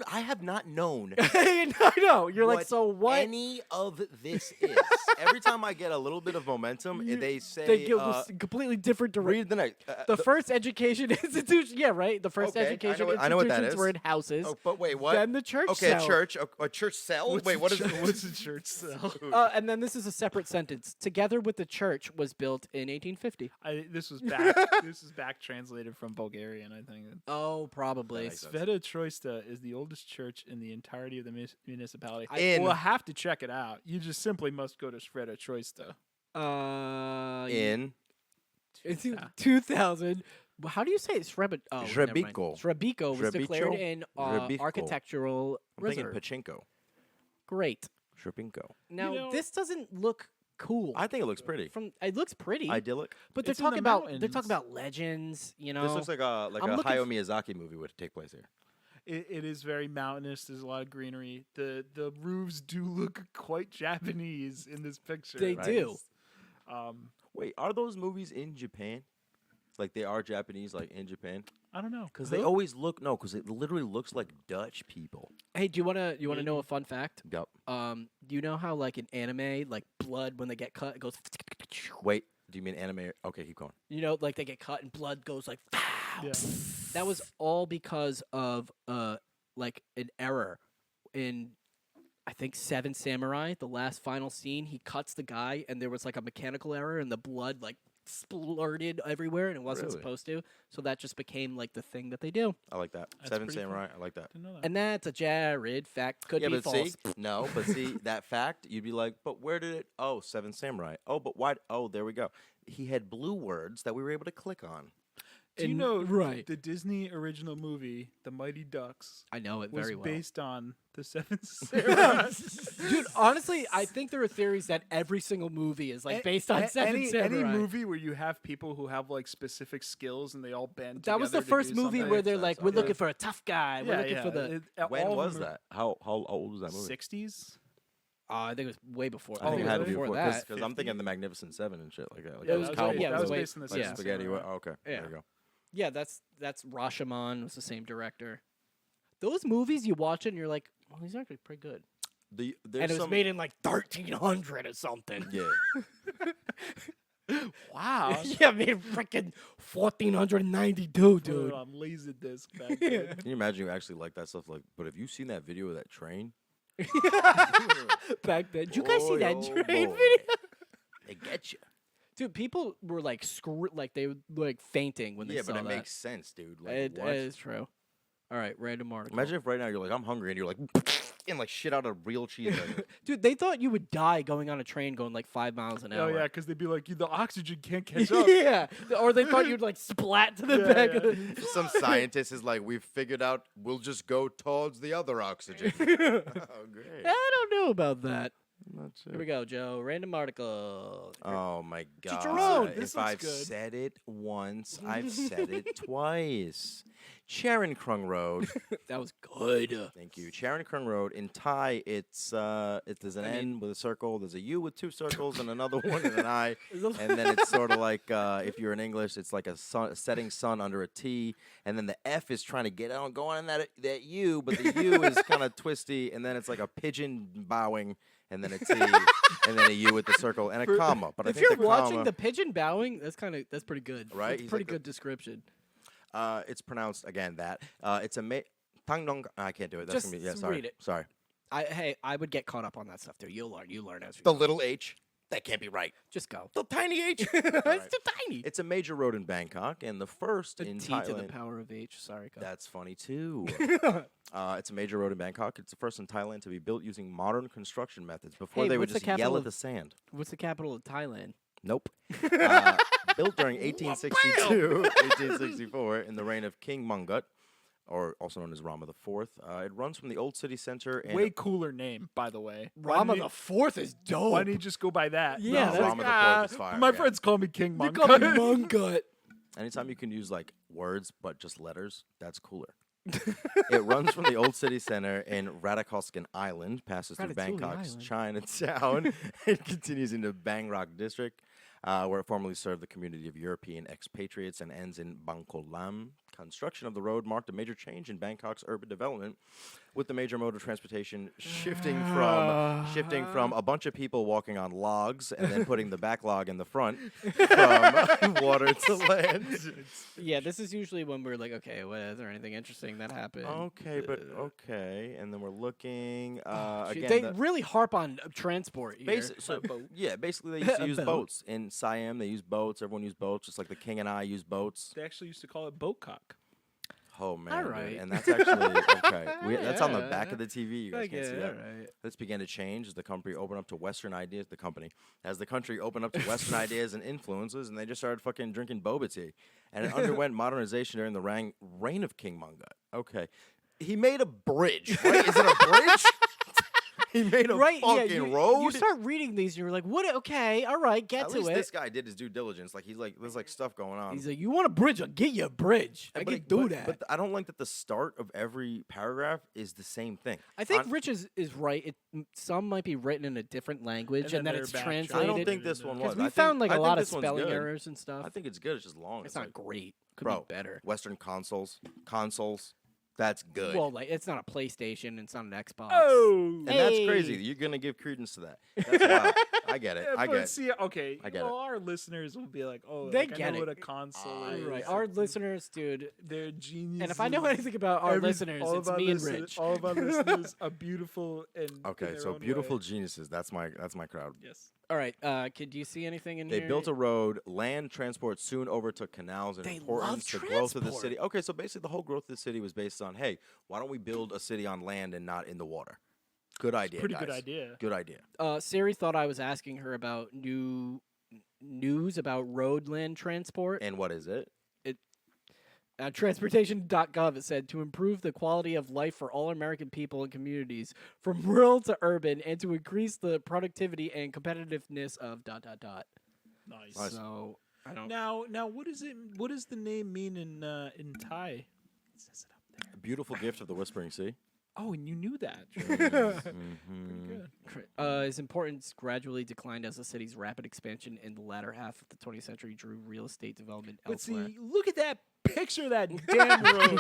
I have not known I know. You're like, what so what? any of this is. Every time I get a little bit of momentum, they say, They go this completely different direction. read the next. The first education institution, yeah, right. The first Okay, I know education what- I know what that institutions is. were in houses. Oh, but wait, what? Then the church. Okay, cell. a church, a church cell. Wait, what is what's a church cell? And then this is a separate sentence. Together with the church was built in 1850. This was back. This is back translated from Bulgarian, I think. Oh, probably. makes sense. Sveta Troista is the oldest church in the entirety of the municipality. In- We'll have to check it out. You just simply must go to Sveta Troista. in It's 2000. Well, how do you say it? Srebit? Oh, never mind. Srebiko. Srebiko was declared Srebico? an Srebiko. architectural I'm thinking reserve. pachinko. Great. Shripinko. Now know- this doesn't look cool. I think it looks pretty. From it looks pretty, Idyllic. but they're It's in the talking about mountains. legends. You know, This looks like a I'm a looking Hayao Miyazaki movie would take place here. It is very mountainous. There's a lot of greenery. The roofs do look quite Japanese in this picture. They right? do. Wait, are those movies in Japan? Like they are Japanese, like in Japan? I don't know. Because they always look because it literally looks like Dutch people. hey, do you wanna know a fun fact? Yep. Do you know how like in anime, like blood when they get cut, it goes. Wait, do you mean anime? Okay, keep going. You know, like they get cut and blood goes like. Yeah. That was all because of like an error in I think Seven Samurai, the last final scene. He cuts the guy and there was like a mechanical error and the blood like splurted everywhere and it wasn't Really? supposed to. So that just became like the thing that they do. I like that. That's Seven pretty cool. Samurai. I like that. Didn't know that. And that's a Jared fact. Could yeah, be but false. see, no, but see that fact, you'd be like, but where did it? Oh, Seven Samurai. Oh, but why? Oh, there we go. He had blue words that we were able to click on. Do you And- know right. the Disney original movie, The Mighty Ducks, I know it was very well. based on the Seven Samurai? Dude, honestly, I think there are theories that every single movie is like based on Seven any Samurai. movie where you have people who have like specific skills and they all band That was the together to first do movie something. where they're That's like, we're awesome. looking for a tough guy. We're looking for the. When was that? How old was that movie? 60s? I think it was way before. I think it it had to was be before before that. because I'm thinking the Magnificent Seven and shit like that. Like Yeah, it those was cowboy- yeah, it that was was way- based on the like yeah. spaghetti. Samurai. Oh, okay. Yeah. There you go. Yeah, that's Rashomon was the same director. Those movies you watch it and you're like, well, these are actually pretty good. There's And it was some, made in like 1300 or something. Yeah. Wow. yeah, I mean, freaking 1492, dude. On Laserdisc back then. Can you imagine you actually like that stuff? Like, but have you seen that video of that train? Back then, did you guys see that Boy, oh train boy. video? They get you. Dude, people were like like they were like fainting when they Yeah, saw but it that. makes sense, dude. Like, It what? is true. All right, random article. Imagine if right now you're like, I'm hungry, and you're like, and like shit out a real cheeseburger. Dude, they thought you would die going on a train going like 5 miles an Oh hour. yeah, because they'd be like, the oxygen can't catch up. yeah, or they thought you'd like splat to the Yeah, back yeah. of the. Some scientist is like, we've figured out we'll just go towards the other oxygen. Oh, great. I don't know about that. Not Here we go, Joe. Random article. Oh my god! Chicharron, this If looks I've good. said it once, I've said it twice. Charing Cross Road. That was good. Thank you. Charing Cross Road. In Thai, there's an N with a circle. There's a U with 2 circles and another one and an I. And then it's sort of like if you're in English, it's like a setting sun under a T. And then the F is trying to get out and go on that U, but the U is kind of twisty. And then it's like a pigeon bowing. and then a T, and then a U with the circle and a comma. But I If think you're the watching comma, the pigeon bowing, that's pretty good. Right? That's He's pretty like the- good description. it's pronounced again that it's a Tangnong. I can't do it. That's Just gonna be sorry. read it. Sorry. I would get caught up on that stuff too. You learn as you The go. little H. That can't be right. Just go. The tiny H. It's too tiny. It's a major road in Bangkok and the first A in T Thailand. to the power of H. Sorry, go. That's funny too. It's a major road in Bangkok. It's the first in Thailand to be built using modern construction methods. Before Hey, they would what's the just yell capital at of- the sand. What's the capital of Thailand? Nope. Built during 1862, 1864, in the reign of King Mungut, or also known as Rama IV. It runs from the old city center. And Way cooler name, by the way. Rama the Fourth is dope. Why don't you just go by that? Yeah, No, that's- Rama the IV is fire. My yeah. friends call me King They Monk. call me Mungut. Anytime you can use like words but just letters, that's cooler. It runs from the old city center in Radikoskan Island, passes through Ratatouille Bangkok's Island. Chinatown, and continues into Bang Rak district, where it formerly served the community of European expatriates and ends in Bangkolam. Construction of the road marked a major change in Bangkok's urban development, with the major mode of transportation shifting from a bunch of people walking on logs and then putting the back log in the front from water to land. Yeah, this is usually when we're like, okay, is there anything interesting that happened? Okay, but okay, and then we're looking Shoot, again. they the- really harp on transport here. basically they used to use Boat. boats in Siam. They used boats. Everyone used boats, just like the king and I use boats. They actually used to call it boat cock. Oh man, dude. right. And that's actually okay. That's on the back of the TV. You guys can't see that. Right. This began to change as the country opened up to Western ideas. As the country opened up to Western ideas and influences, and they just started fucking drinking boba tea, and it underwent modernization during the reign of King Mungut. Okay, he made a bridge. Right? Is it a bridge? He made a fucking road. You start reading these, and you're like, what? Okay, all right, get At to least it. this guy did his due diligence. Like he's like, there's like stuff going on. He's like, you want a bridge? I'll get you a bridge. I But can it- do but- that. But I don't like that the start of every paragraph is the same thing. I think On- Rich is right. Some might be written in a different language, And and then then it's they're backtracked. translated. I don't think this one was. Because we I think- found like I a think lot of this one's spelling good. errors and stuff. I think it's good. It's just long. It's not great. Could Bro, be better. Western consoles. That's good. Well, like it's not a PlayStation. It's not an Xbox. Oh. and that's crazy. hey. You're gonna give credence to that. That's wild. I get it. Yeah, I but get it. see, okay. I get well, it. our listeners will be like, "Oh, They like, I get know it. what a console I is." Right. Our listeners, dude. They're geniuses. And if I know anything about our listeners, all it's of our me and listen- Rich. All of our listeners are beautiful and in Okay, their so own beautiful way. geniuses. That's my crowd. Yes. All right. Could you see anything in They here? built a road. Land transport soon overtook canals and They importance love to growth of the transport. city. Okay, so basically the whole growth of the city was based on, hey, why don't we build a city on land and not in the water? Good idea. Pretty good guys. idea. Good idea. Siri thought I was asking her about news about road land transport. And what is it? Transportation.gov, it said to improve the quality of life for all American people and communities from rural to urban and to increase the productivity and competitiveness of ... Nice. Nice. So I don't Now, what is it? What does the name mean in Thai? It says it up there. Beautiful gift of the Whispering Sea. Oh, and you knew that. Mhm. Good. His importance gradually declined as the city's rapid expansion in the latter half of the 20th century drew real estate development But elsewhere. see, look at that picture of that damn road.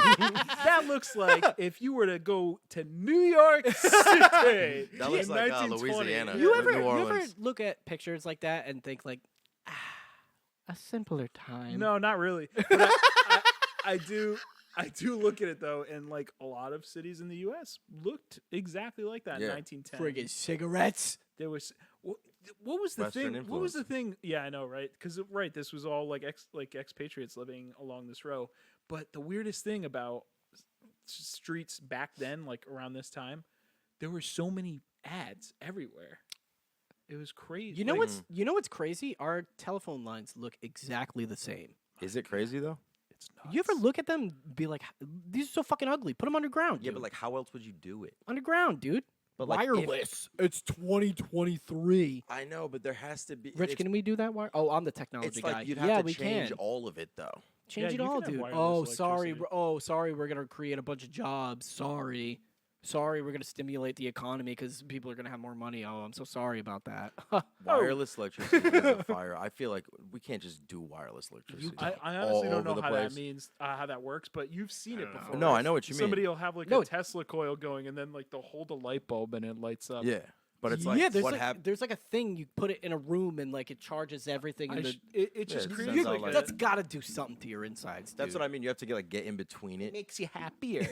That looks like if you were to go to New York City. That looks in like 1920. Louisiana. you Yeah, ever New you ever Orleans. look at pictures like that and think like, a simpler time? No, not really. But I do look at it though, and like a lot of cities in the U.S. looked exactly like that Yeah. in 1910. Friggin' cigarettes. There was what was the Western thing? What was the influence. thing? Yeah, I know, right? Because this was all like expatriates living along this row. But the weirdest thing about streets back then, like around this time, there were so many ads everywhere. It was crazy. You know Like, what's crazy? Our telephone lines look exactly the same. Is it crazy though? It's nuts. You ever look at them and be like, these are so fucking ugly. Put them underground. Yeah, dude. but like, how else would you do it? underground, dude. But like, if- wireless. It's 2023. I know, but there has to be. Rich, it's, can we do that? Oh, I'm the technology it's guy. like you'd have yeah, to we change can. all of it though. Change Yeah, it you all, can have dude. wireless Oh, sorry. electricity. Sorry. We're gonna create a bunch of jobs. Sorry. We're gonna stimulate the economy because people are gonna have more money. Oh, I'm so sorry about that. Wireless electricity is a fire. I feel like we can't just do wireless electricity. I all honestly don't over know the how place. that means how that works, but you've seen it don't know. before. No, right? I know what you mean. Somebody will have like No, a Tesla coil going, and then like they'll hold a light bulb and it lights up. Yeah, But it's yeah, like, there's what like happened? there's like a thing you put it in a room and like it charges everything. In the, It just it creates sends like, out, like- that's got to do something to your insides. That's dude. what I mean. You have to get in between it. Makes you happier.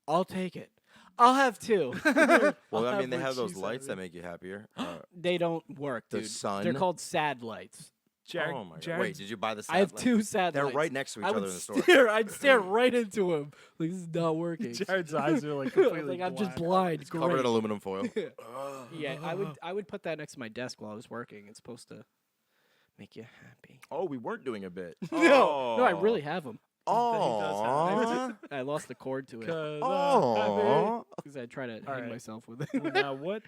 I'll take it. I'll have two. Well, I'll I mean, they what have those she's lights that having. make you happier. They don't work, The dude. sun? They're called sad lights. Jared, oh my god! Wait, Jared's- did you buy the? I have sad light? two sad They're lights. right next to each I other would in the store. stare. I'd stare right into him. Like this is not working. Jared's eyes are like completely like I'm just black. blind. Covered in Great. aluminum foil. Yeah, I would put that next to my desk while I was working. It's supposed to make you happy. Oh, we weren't doing a bit. No, I really have them. Oh. I lost the cord to it Oh. because I try to hang right. myself with it. Well, now what?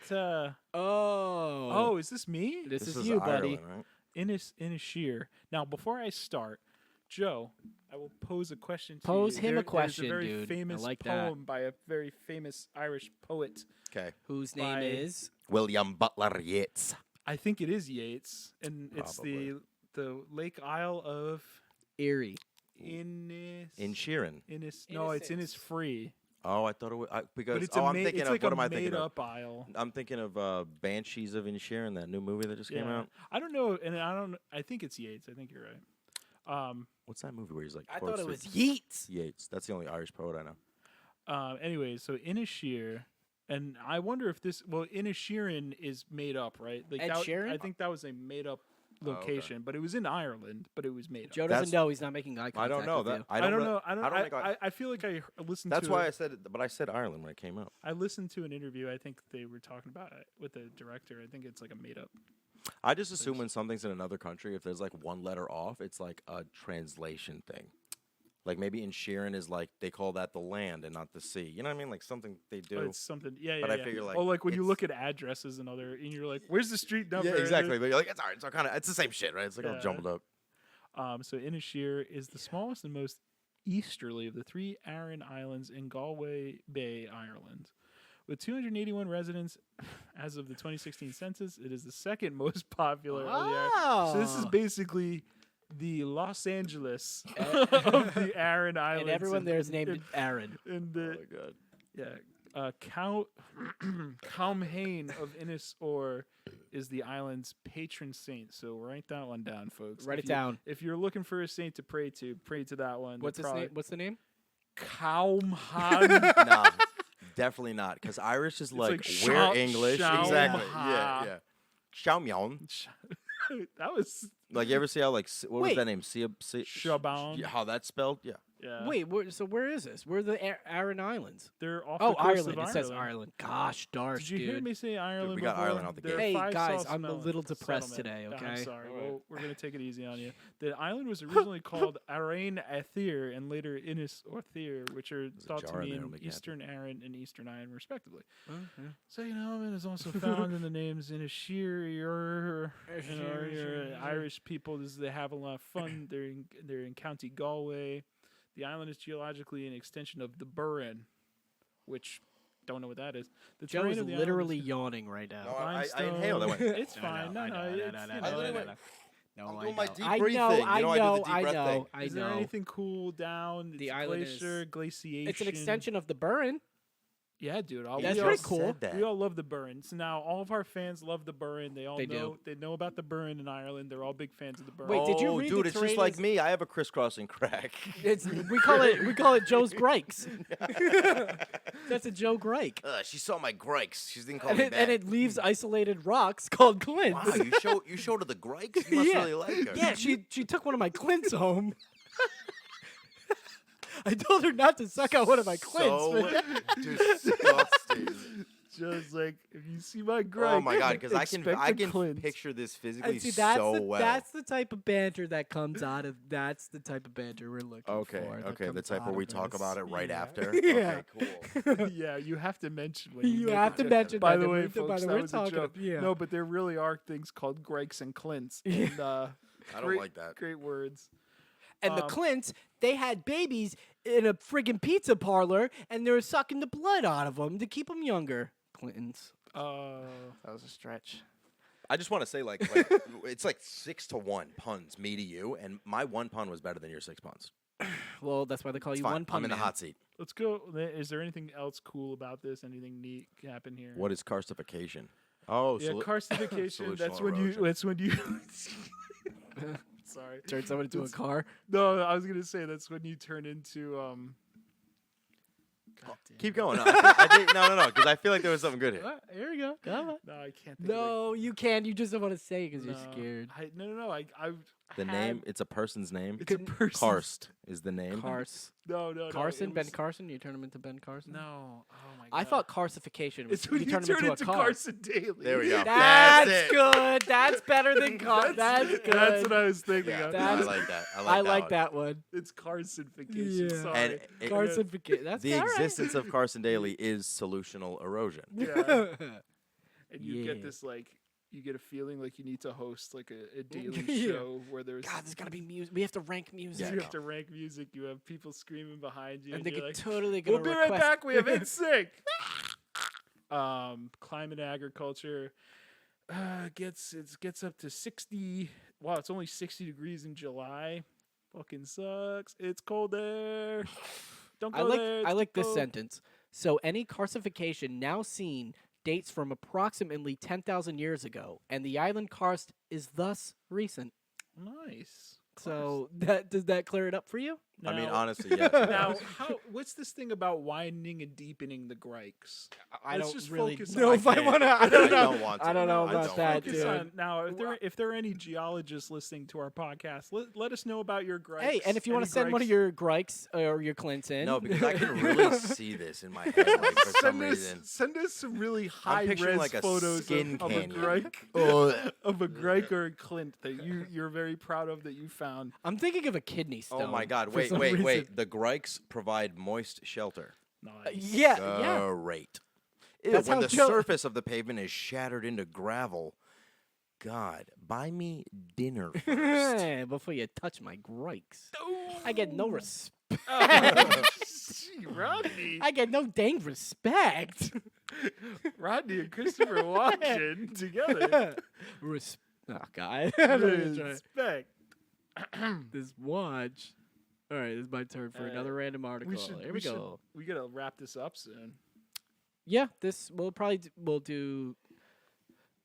Oh, Is this me? this is you, buddy. Ireland, right? Inishir. Now, before I start, Joe, I will pose a question to Pose you. him a There's question, a very dude. I famous like that. poem by a very famous Irish poet. Okay. Whose name By- is? William Butler Yeats. I think it is Yeats, and it's the Lake Isle of Erie. Innis. In Sheeran. No, it's Innocence. Innisfree. Oh, I thought it was because. But it's I'm a thinking it's of like what a am I thinking of? made-up isle. I'm thinking of Banshees of Inisherin, that new movie that just came Yeah. out. I don't know, and I think it's Yeats. I think you're right. What's that movie where he's like? I thought it was corpses? Yeats. Yeats. That's the only Irish poet I know. Anyway, so Inisheer, and I wonder if this. Well, Inisherin is made up, right? Like Ed that, Sheeran? I think that was a made up okay. location, but it was in Ireland, but it was made up. Joe That's- doesn't know. He's not making eye contact. I don't know with that. you. I don't really- know. I don't. think I feel like I listened. That's to why I said it, but I said Ireland when it came out. I listened to an interview. I think they were talking about it with the director. I think it's like a made up. I just assume when something's in another country, if there's like one letter off, it's like a translation thing. Like maybe in Sheeran is like they call that the land and not the sea. You know what I mean? Like something they do. But it's something. Yeah, yeah. But I yeah. figure, like, oh, like when you it's- look at addresses and you're like, where's the street number? yeah, exactly. But you're like, it's all right. It's all kind of, it's the same shit, right? It's like all Yeah. jumbled up. So Inisheer is the smallest and most easterly of the three Aran Islands in Galway Bay, Ireland. With 281 residents as of the 2016 census, it is the second most popular of the Aran. So this is Oh. basically the Los Angeles of the Aran Islands. And everyone there is in- named Aaron. in the Oh god. yeah. Calmhain of Innis is the island's patron saint. So write that one down, folks. Write If it you- down. If you're looking for a saint to pray to that one. What's his name? What's the name? Calmhain. Nah, definitely not. Because Irish is like, like we're Shao- English. Shao Exactly. Ma. Yeah, yeah. Xiaomyang. That was Like you ever see how like what was Wait. that name? Shaban. Yeah, how that's spelled? Yeah. Yeah. Wait, so where is this? Where are the Aran Islands? They're off Oh, the coast Ireland. of It says Ireland. Gosh, darn, Did you dude. hear me say Ireland? we got before? Ireland out the They're gate. Hey, five guys, sauce I'm a melon little depressed settlement. today, I'm okay? sorry. Well, we're gonna take it easy on you. The island was originally called Arain Athir and later Innis or Thir, which are a thought to jar in there, mean it'll make you happy. Eastern Aran and Eastern Iron, respectively. Okay. So it is also found in the names Inishir. Irish people. They have a lot of fun. They're in County Galway. The island is geologically an extension of the Burren, which don't know what that is. The Joe terrain is of the literally island yawning right now. No, I limestone. inhaled. I went. It's fine. No, no, it's, you know, literally went- No, I'm I doing my know. deep I breathe know, thing. You I know I do the know, deep I breath know, thing. I Is there know. anything cool down? The It's island glacier, glaciation. It's an extension of the Burren. Yeah, dude. That's we pretty all, cool. Said that. We all love the Burren. So now all of our fans love the Burren. They all They know. do. They know about the Burren in Ireland. They're all big fans of the Burren. Wait, did you Oh, read dude, the it's just terrain like is- me. I have a crisscrossing crack. We call it Joe's Grikes. That's a Joe Grike. She saw my grikes. She didn't call And me it, back. and it leaves isolated rocks called Glints. Wow, you showed her the grikes? You must Yeah. really like her. Yeah, she took one of my Glints home. I told her not to suck out one of my So Glints. disgusting. Just like if you see my Greg. Oh my god, because I expect can a cleanse. picture this physically And see, that's so the well. that's the type of banter that comes out of. That's the type of banter we're looking Okay, for. that okay, the comes type where out we of talk this. about it right Yeah. after. Yeah. Okay, cool. Yeah, you have to mention when you You make have it. to mention By that the way, we're- folks, by the that way, was a talking joke. yeah. No, but there really are things called Gregs and Clints. And, I don't great, like that. Great words. And the Clints, they had babies in a friggin' pizza parlor, and they were sucking the blood out of them to keep them younger. Clintons. That was a stretch. I just want to say, like it's like 6-1 puns, me to you, and my one pun was better than your 6 puns. Well, that's why they call It's you fine. one pun I'm in the man. hot seat. Let's go. Is there anything else cool about this? Anything neat happen here? What is karstification? Oh, Yeah, karstification. That's solutional when you. erosion. That's when you. Sorry. Turn someone into a car. No, I was gonna say that's when you turn into. God damn Keep it. going. No, I think no, because I feel like there was something good here. Here we go. Come on. No, I can't. Think No, you can. You just don't want to say it because of you're scared. No. I The had- name, it's a person's name. It's a person. Karst is the name. Cars. No. Carson, it Ben was- Carson. You turn him into Ben Carson. No. Oh my god. I thought carsification was it's when you you turn turn him into into a car. Carson Daly. There we go. That's it. good. That's better than car. That's good. That's what I was thinking Yeah, of. I That's- like that. I like one. that one. It's Carsonification. Yeah. Sorry. And it- Carsification. That's the all right. existence of Carson Daly is solutional erosion. yeah. And you Yeah. get this you get a feeling like you need to host like a daily Yeah. show where there's God, there's gotta be music. We have to rank music. you have to rank music. You have people screaming behind you, And they you're could like, totally "We'll gonna be right request. back. We have NSYNC." Climate agriculture gets up to 60. Wow, it's only 60 degrees in July. Fucking sucks. It's cold there. Don't go there. I it's like this cold. sentence. So any carsification now seen dates from approximately 10,000 years ago, and the island karst is thus recent. Nice. So does that clear it up for you? I mean, Now- honestly, yes. Now, what's this thing about widening and deepening the Grikes? I Let's don't just really focus know on- if I can't. want to. I I don't know. don't want to. I don't know I about don't that, want to. Focus dude. on, now, if there are any geologists listening to our podcast, let us know about your Grikes. Hey, and if you want Any to send one of Grikes? your Grikes or your Clinton. No, because I can really see this in my head, like, for some reason. Send us some really high picturing, res like, a photos skin of a canyon. Grike, Oh, of a Grike or a Clint that you're very proud of that you found. I'm thinking of a kidney stone. oh my God! for Wait, some wait, reason. wait! The Grikes provide moist shelter. Nice. Yeah. Great. Ew, That's when how the Joe- surface of the pavement is shattered into gravel. God, buy me dinner first. Before you touch my Grikes. I get no respect. Gee, Rodney, I get no dang respect. Rodney and Christopher watching together. Oh, God. I don't even try. Respect. This watch. All right, this is my turn for another random article. Here we go. We gotta wrap this up soon. Yeah, this we'll do.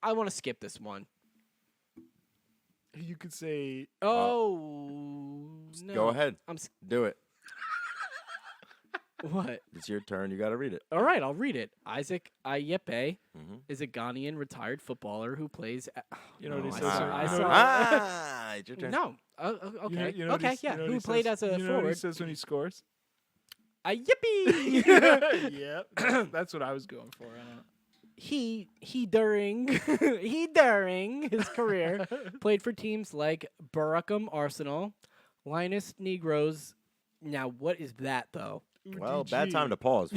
I want to skip this one. You could say Oh no! Go ahead. I'm Do it. what? It's your turn. You got to read it. All right, I'll read it. Isaac Ayepe Mhm. is a Ghanaian retired footballer who plays. You know what he I says, saw- sir? I You know saw- Ah, it's your turn. No. You Okay. know what he- Okay. Yeah. you know what Who he played says- as a you know what he forward? says when he scores? Yippee! Yep, that's what I was going for. I don't know. he during he during his career played for teams like Baracum Arsenal, Linus Negroes. Now, what is that though? Well, bad time to UDG. pause.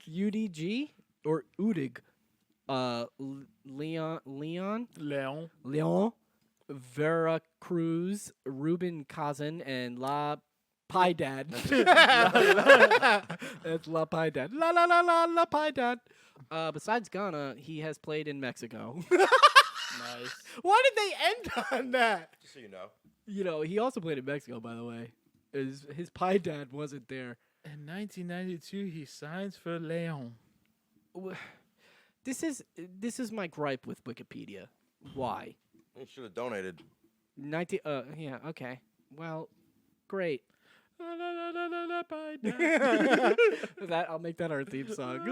UDG or UDIG? Leon, Leon. Veracruz, Ruben Kazan, and La Piedad. That's La Piedad. La Piedad. Besides Ghana, he has played in Mexico. Nice. Why did they end on that? Just so you know. You know, he also played in Mexico, by the way. His Piedad wasn't there. In 1992, he signs for Leon. This is my gripe with Wikipedia. Why? You should have donated. 19. Yeah. Okay. Well, great. La, la, la, la, la, la, bye, dad. That I'll make that our theme song.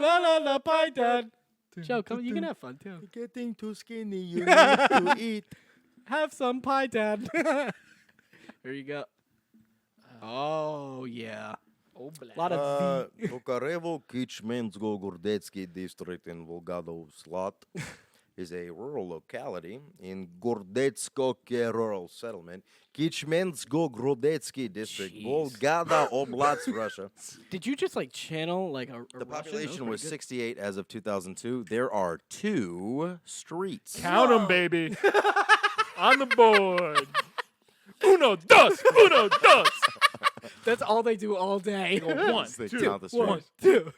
La la la Piedad. Joe, come. You can have fun too. Getting too skinny, you need to eat. Have some Piedad. Here you go. Oh yeah. Oh, black. A lot of V. Tokarevo Kichmensko Gordetsky district in Volgado Slot is a rural locality in Gordetsko rural settlement, Kichmensko Grodetsky district, Jeez. Volgada Oblast, Russia. Did you just like channel like a The Russian? That population was pretty good. 68 as of 2002. There are 2 streets. Count them, baby. On the board. Uno, dos. Uno, dos. That's all they do all day. Go one, They two, count the one, streets. Two.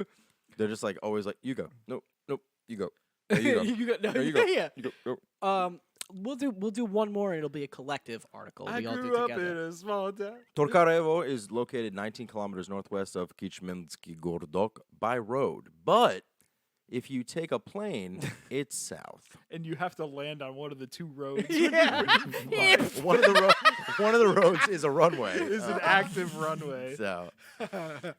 They're just like always like, you go. Nope, nope, you go. No, you go. You got no, No, you go. yeah. You go. Go. we'll do one more, and it'll be a collective article. I we all grew do up together. in a small town. Torkarevo is located 19 kilometers northwest of Kichmensky Gordok by road, but if you take a plane, it's south. And you have to land on one of the two roads. Yeah. One of the roads is a runway. It's an active runway. So,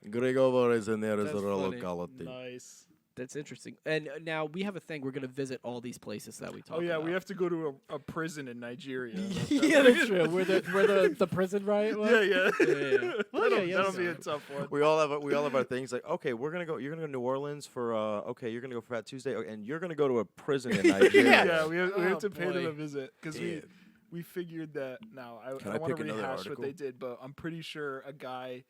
Grigovo is in there as a That's funny. locality. Nice. That's interesting. And now we have a thing. We're gonna visit all these places that we talked Oh yeah, about. we have to go to a prison in Nigeria. Yeah, that's true. Where the prison riot was. Yeah. Yeah. Well, That'll, yeah, that'll so- be a tough one. We all have our things like, okay, we're gonna go. You're gonna go to New Orleans for okay. You're gonna go for Fat Tuesday, and you're gonna go to a prison in Nigeria. Yeah, we have Oh, to pay them boy. a visit because Dude. we figured that. Now Can I I want pick to another rehash what they article? did, but I'm pretty sure a guy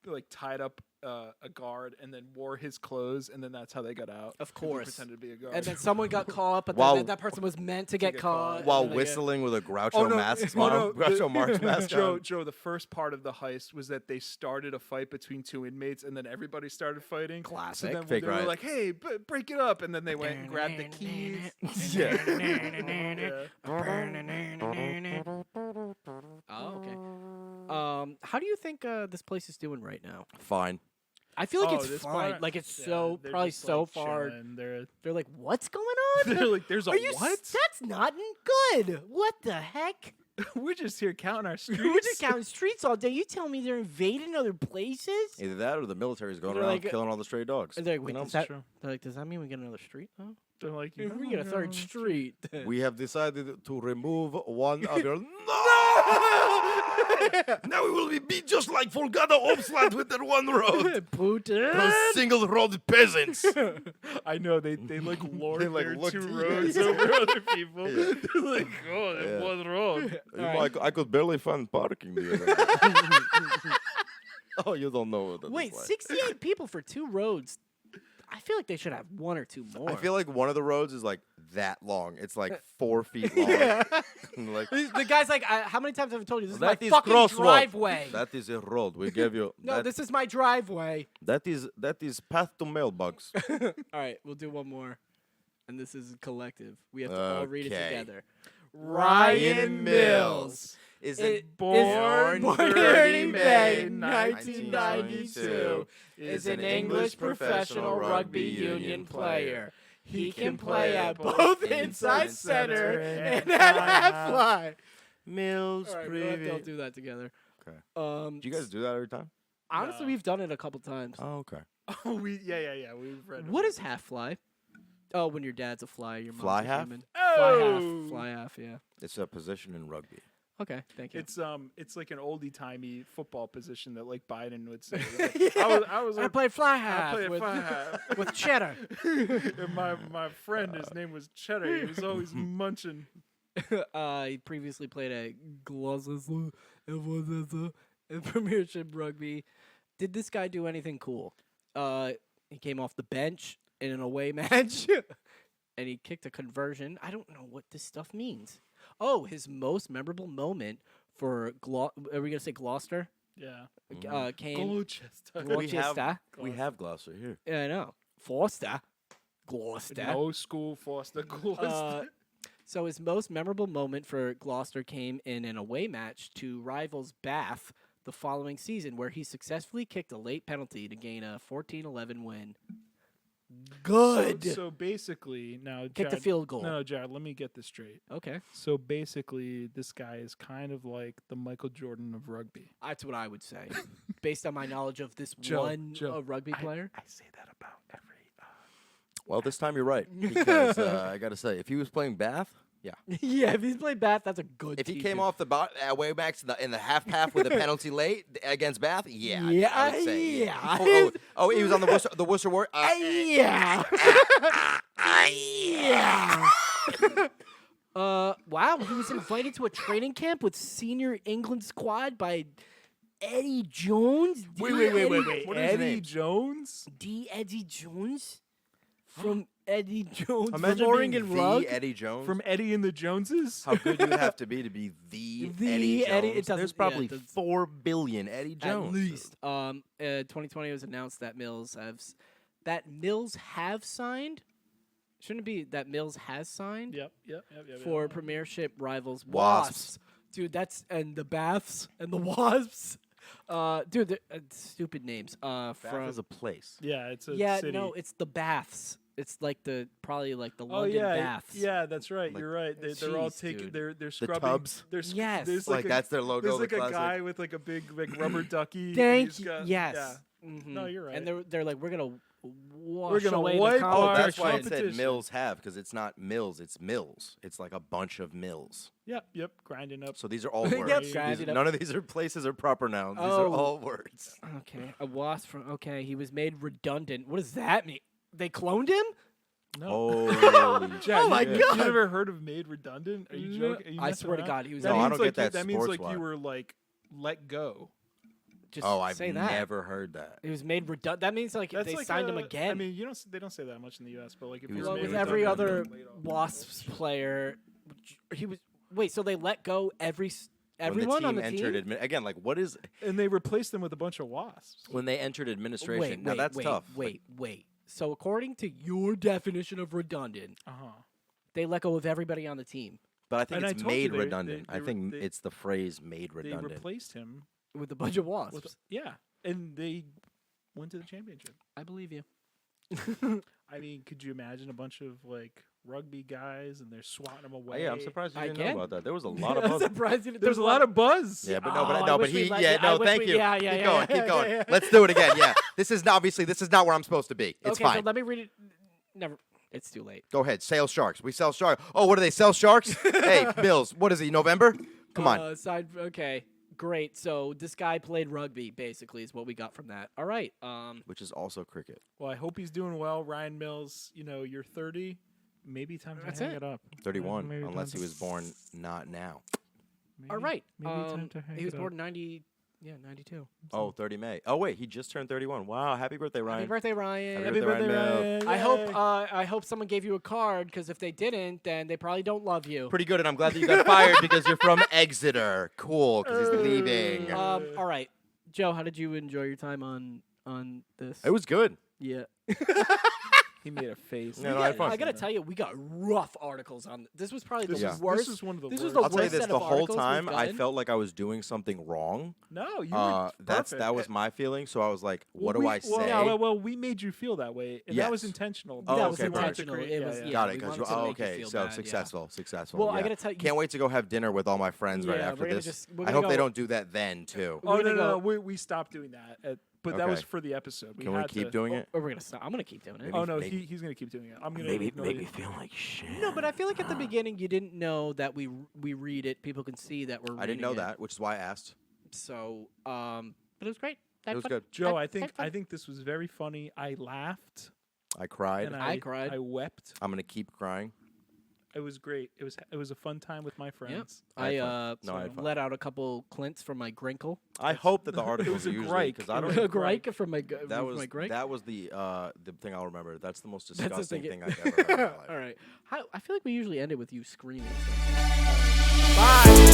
like tied up a guard and then wore his clothes, and then that's how they got out. Of 'cause he course. pretended to be a guard. And then someone got caught, but While- then that person was meant to get get caught. caught. While and then whistling with a Groucho Oh, no. mask, Oh, no, Groucho the- Marx mask on. Joe, the first part of the heist was that they started a fight between two inmates, and then everybody started fighting. Classic. So then Fake they were riot. like, "Hey, break it up!" And then they went and grabbed the keys. Yeah. Oh, okay. How do you think this place is doing right now? Fine. I feel like Oh, it's this fine. part? Like it's Yeah, so they're probably just, so like, far. chilling. They're like, what's going on? They're like, "There's a Are you? what? That's not good. What the heck? We're just here counting our streets." We're just counting streets all day. You tell me they're invading other places? Either that or the military's going They're around like, killing all the stray dogs. And they're like, You wait, know? does that, true. they're like, does that mean we get another street? Though? They're like, If we get a third street. We have decided to remove one of your. Now we will be just like Volgado Opsland with their one road. Putin. Those single road peasants. I know they like lord like, their looked- two roads over other people. Yeah. They're like, "Oh, there's Yeah. one road." You know, I could barely find parking the other day. Oh, you don't know what that Wait, is like. 68 people for 2 roads. I feel like they should have 1 or 2 more. I feel like one of the roads is like that long. It's like 4 feet long. Yeah. And like, The guy's like, how many times have I told you this is that my is fucking crossroad. driveway? That is a road. We gave you. No, that, this is my driveway. that is path to mailbox. All right, we'll do one more. And this is collective. We have to all read it Okay. together. Ryan Mills Is It- born born 30 May 1992, is an English professional rugby union player. He can play at both inside center and at half line. Mills All right, we'll have to all uh, preview. do that together. Okay. Do Do you guys do that every time? Honestly, No. we've done it a couple times. Oh, okay. Oh, yeah. We've read. What is half fly? Oh, when your dad's a fly, your mom's Fly a half? human. Oh! Fly half, yeah. It's a position in rugby. Okay, thank you. It's like an oldie timey football position that like Biden would say. Yeah. I was I like, played fly I half played with, fly half. with cheddar. And my friend, his name was Cheddar. He was always munching. He previously played at Gloucester in Premiership Rugby. Did this guy do anything cool? He came off the bench in an away match, and he kicked a conversion. I don't know what this stuff means. Oh, his most memorable moment for are we gonna say Gloucester? Yeah. Came Gloucester. Gloucester. We have Gloucester here. Yeah, I know. Forster. Gloucester. No school Foster Gloucester. So his most memorable moment for Gloucester came in an away match to rivals Bath the following season, where he successfully kicked a late penalty to gain a 14-11 win. Good. So basically, now Kick the Jared, field goal. No, Jared, let me get this straight. Okay, So basically, this guy is kind of like the Michael Jordan of rugby. that's what I would say, based on my knowledge of this Joe, one Joe, rugby player. I say that about every. Well, this time you're right. Because I got to say, if he was playing Bath, yeah. Yeah, if he's played Bath, that's a good. If he team. came off the way backs in the half path with a penalty late against Bath, yeah. Yeah, I would say, yeah. Oh, he was on the Worcester War. Yeah. Yeah. Wow, he was invited to a training camp with senior England squad by Eddie Jones. Wait. What is his Eddie name? Jones? Eddie Jones from Eddie Jones. Imagine Flooring being and the Rug. Eddie Jones. From Eddie and the Joneses? How good you would have to be the The Eddie Jones. Eddie- it doesn't- There's yeah, probably it doesn't- 4 billion Eddie Jones. At least. 2020 it was announced that Mills have signed Shouldn't it be that Mills has signed Yep. for Premiership rivals Wasps. Dude, that's and the Baths and the Wasps. Dude, stupid names. Bath From is a place. Yeah, it's a yeah, city. no, it's the Baths. It's like probably like the Oh London yeah, Baths. yeah, that's right. Like, You're right. They're all jeez, taking. dude. They're scrubbing. tubs? Yes. There's Like, a, that's their logo. There's the like a classic. guy with like a big like rubber ducky. and Thank he's you. got- Yes. Yeah. Mhm. No, you're right. And they're like, we're gonna wash gonna away wipe the our Oh, competition. that's why it said competition. Mills have, because it's not Mills, it's Mills. It's like a bunch of mills. Yep. Grinding up. So these are all Yep, words. grinding up. None of these are places or proper nouns. These are Oh. all words. Okay, a wasp from. Okay, he was made redundant. What does that mean? They cloned him? No. Holy Jack, Oh my you God. never heard of made redundant? Are you No, joking? Are you I messing swear to around? God, he was. No, I means don't like get that that means like sports-wise. you were like let go. Just Oh, I've say that. never heard that. He was made redundant. That means like That's they like signed him a- again. I mean, they don't say that much in the U.S., but like if He you're was well, made with made every redundant, other you're laid off. Wasps player, he was. Wait, so they let go everyone when the on team the entered team? again, like what is and they replaced them with a bunch of wasps. when they entered administration? Wait, now wait, that's wait, tough. Like, Wait. So according to your definition of redundant, Uh huh. they let go of everybody on the team but I think And I it's told you made they- redundant. they I were- think they- it's the phrase made They redundant. replaced him with a bunch of wasps. with and they went to the championship. I believe you. I mean, could you imagine a bunch of like rugby guys and they're swatting them Oh, away? yeah, I'm surprised you I didn't can. know about that. There was a lot of I'm buzz. surprised you didn't- There's a lot of buzz. Yeah, but Oh, I no, but wish we he, let yeah, you- I no, wish thank we- you. yeah, yeah, keep yeah, going, yeah, keep going. yeah. Let's do it again. Yeah, this is not where I'm supposed to be. It's okay, fine. so let me read it. Never. It's too late. Go ahead. Sell sharks. We sell sharks. Oh, what do they sell sharks? Hey, Mills. What is he? November? Come on. Okay. Great. So this guy played rugby, basically, is what we got from that. All right. Which is also cricket. Well, I hope he's doing well, Ryan Mills. You know, you're 30. Maybe time to That's hang it. it up. 31, Maybe unless time he to was born not now. Maybe, All right. Maybe time to hang he was it born up. 92. Oh, 30 May. Oh, wait, he just turned 31. Wow, happy birthday, Ryan. Happy birthday, Ryan. Happy birthday, Ryan. Mills. I hope someone gave you a card because if they didn't, then they probably don't love you. Pretty good, and I'm glad that you got fired because you're from Exeter. Cool, because he's leaving. All right, Joe, how did you enjoy your time on this? It was good. Yeah. He made a face. No, I had fun. I gotta tell you, we got rough articles on. This was probably This the is worst. This is one of the this worst. was the I'll tell you worst this: set the of whole articles we've time I done. felt like I was doing something wrong. No, you were That perfect. was my feeling. So I was like, "What Well, do we- I say?" Well, yeah, well, we made you feel that way, and that was Yes. intentional. Oh, that was okay, perfect. intentional. It was. Yeah, Got it. we Because wanted to make you okay, feel so bad, yeah. successful. Well, I yeah. gotta tell you- Can't wait to go have dinner with all my friends right Yeah, after we're gonna this. just- we're I gonna hope they go- don't do that then too. Oh We're no, gonna no, no! go- We stopped doing that, but that was Okay. for the episode. Can we had keep to, doing it? Or we're gonna stop. I'm gonna keep doing it. Oh no, maybe- he's gonna keep doing it. I'm gonna Maybe ignore make you. me feel like shit. No, but I feel like at the beginning you didn't know that we read it. People can see that we're. I didn't reading know it. that, which is why I asked. So, but it was great. It was good. Joe, I think this was very funny. I laughed I cried. and I cried. I wept. I'm gonna keep crying. It was great. It was a fun time with my friends. I had I fun. No, I had fun. let out a couple Clints from my grinkle. I hope that the it articles was a usually grike. because I It don't. was a Grike from my That was my grike. that was the thing I'll remember. That's the most That's the disgusting thing thing I've ever heard in my life. All right. I feel like we usually end it with you screaming. Bye.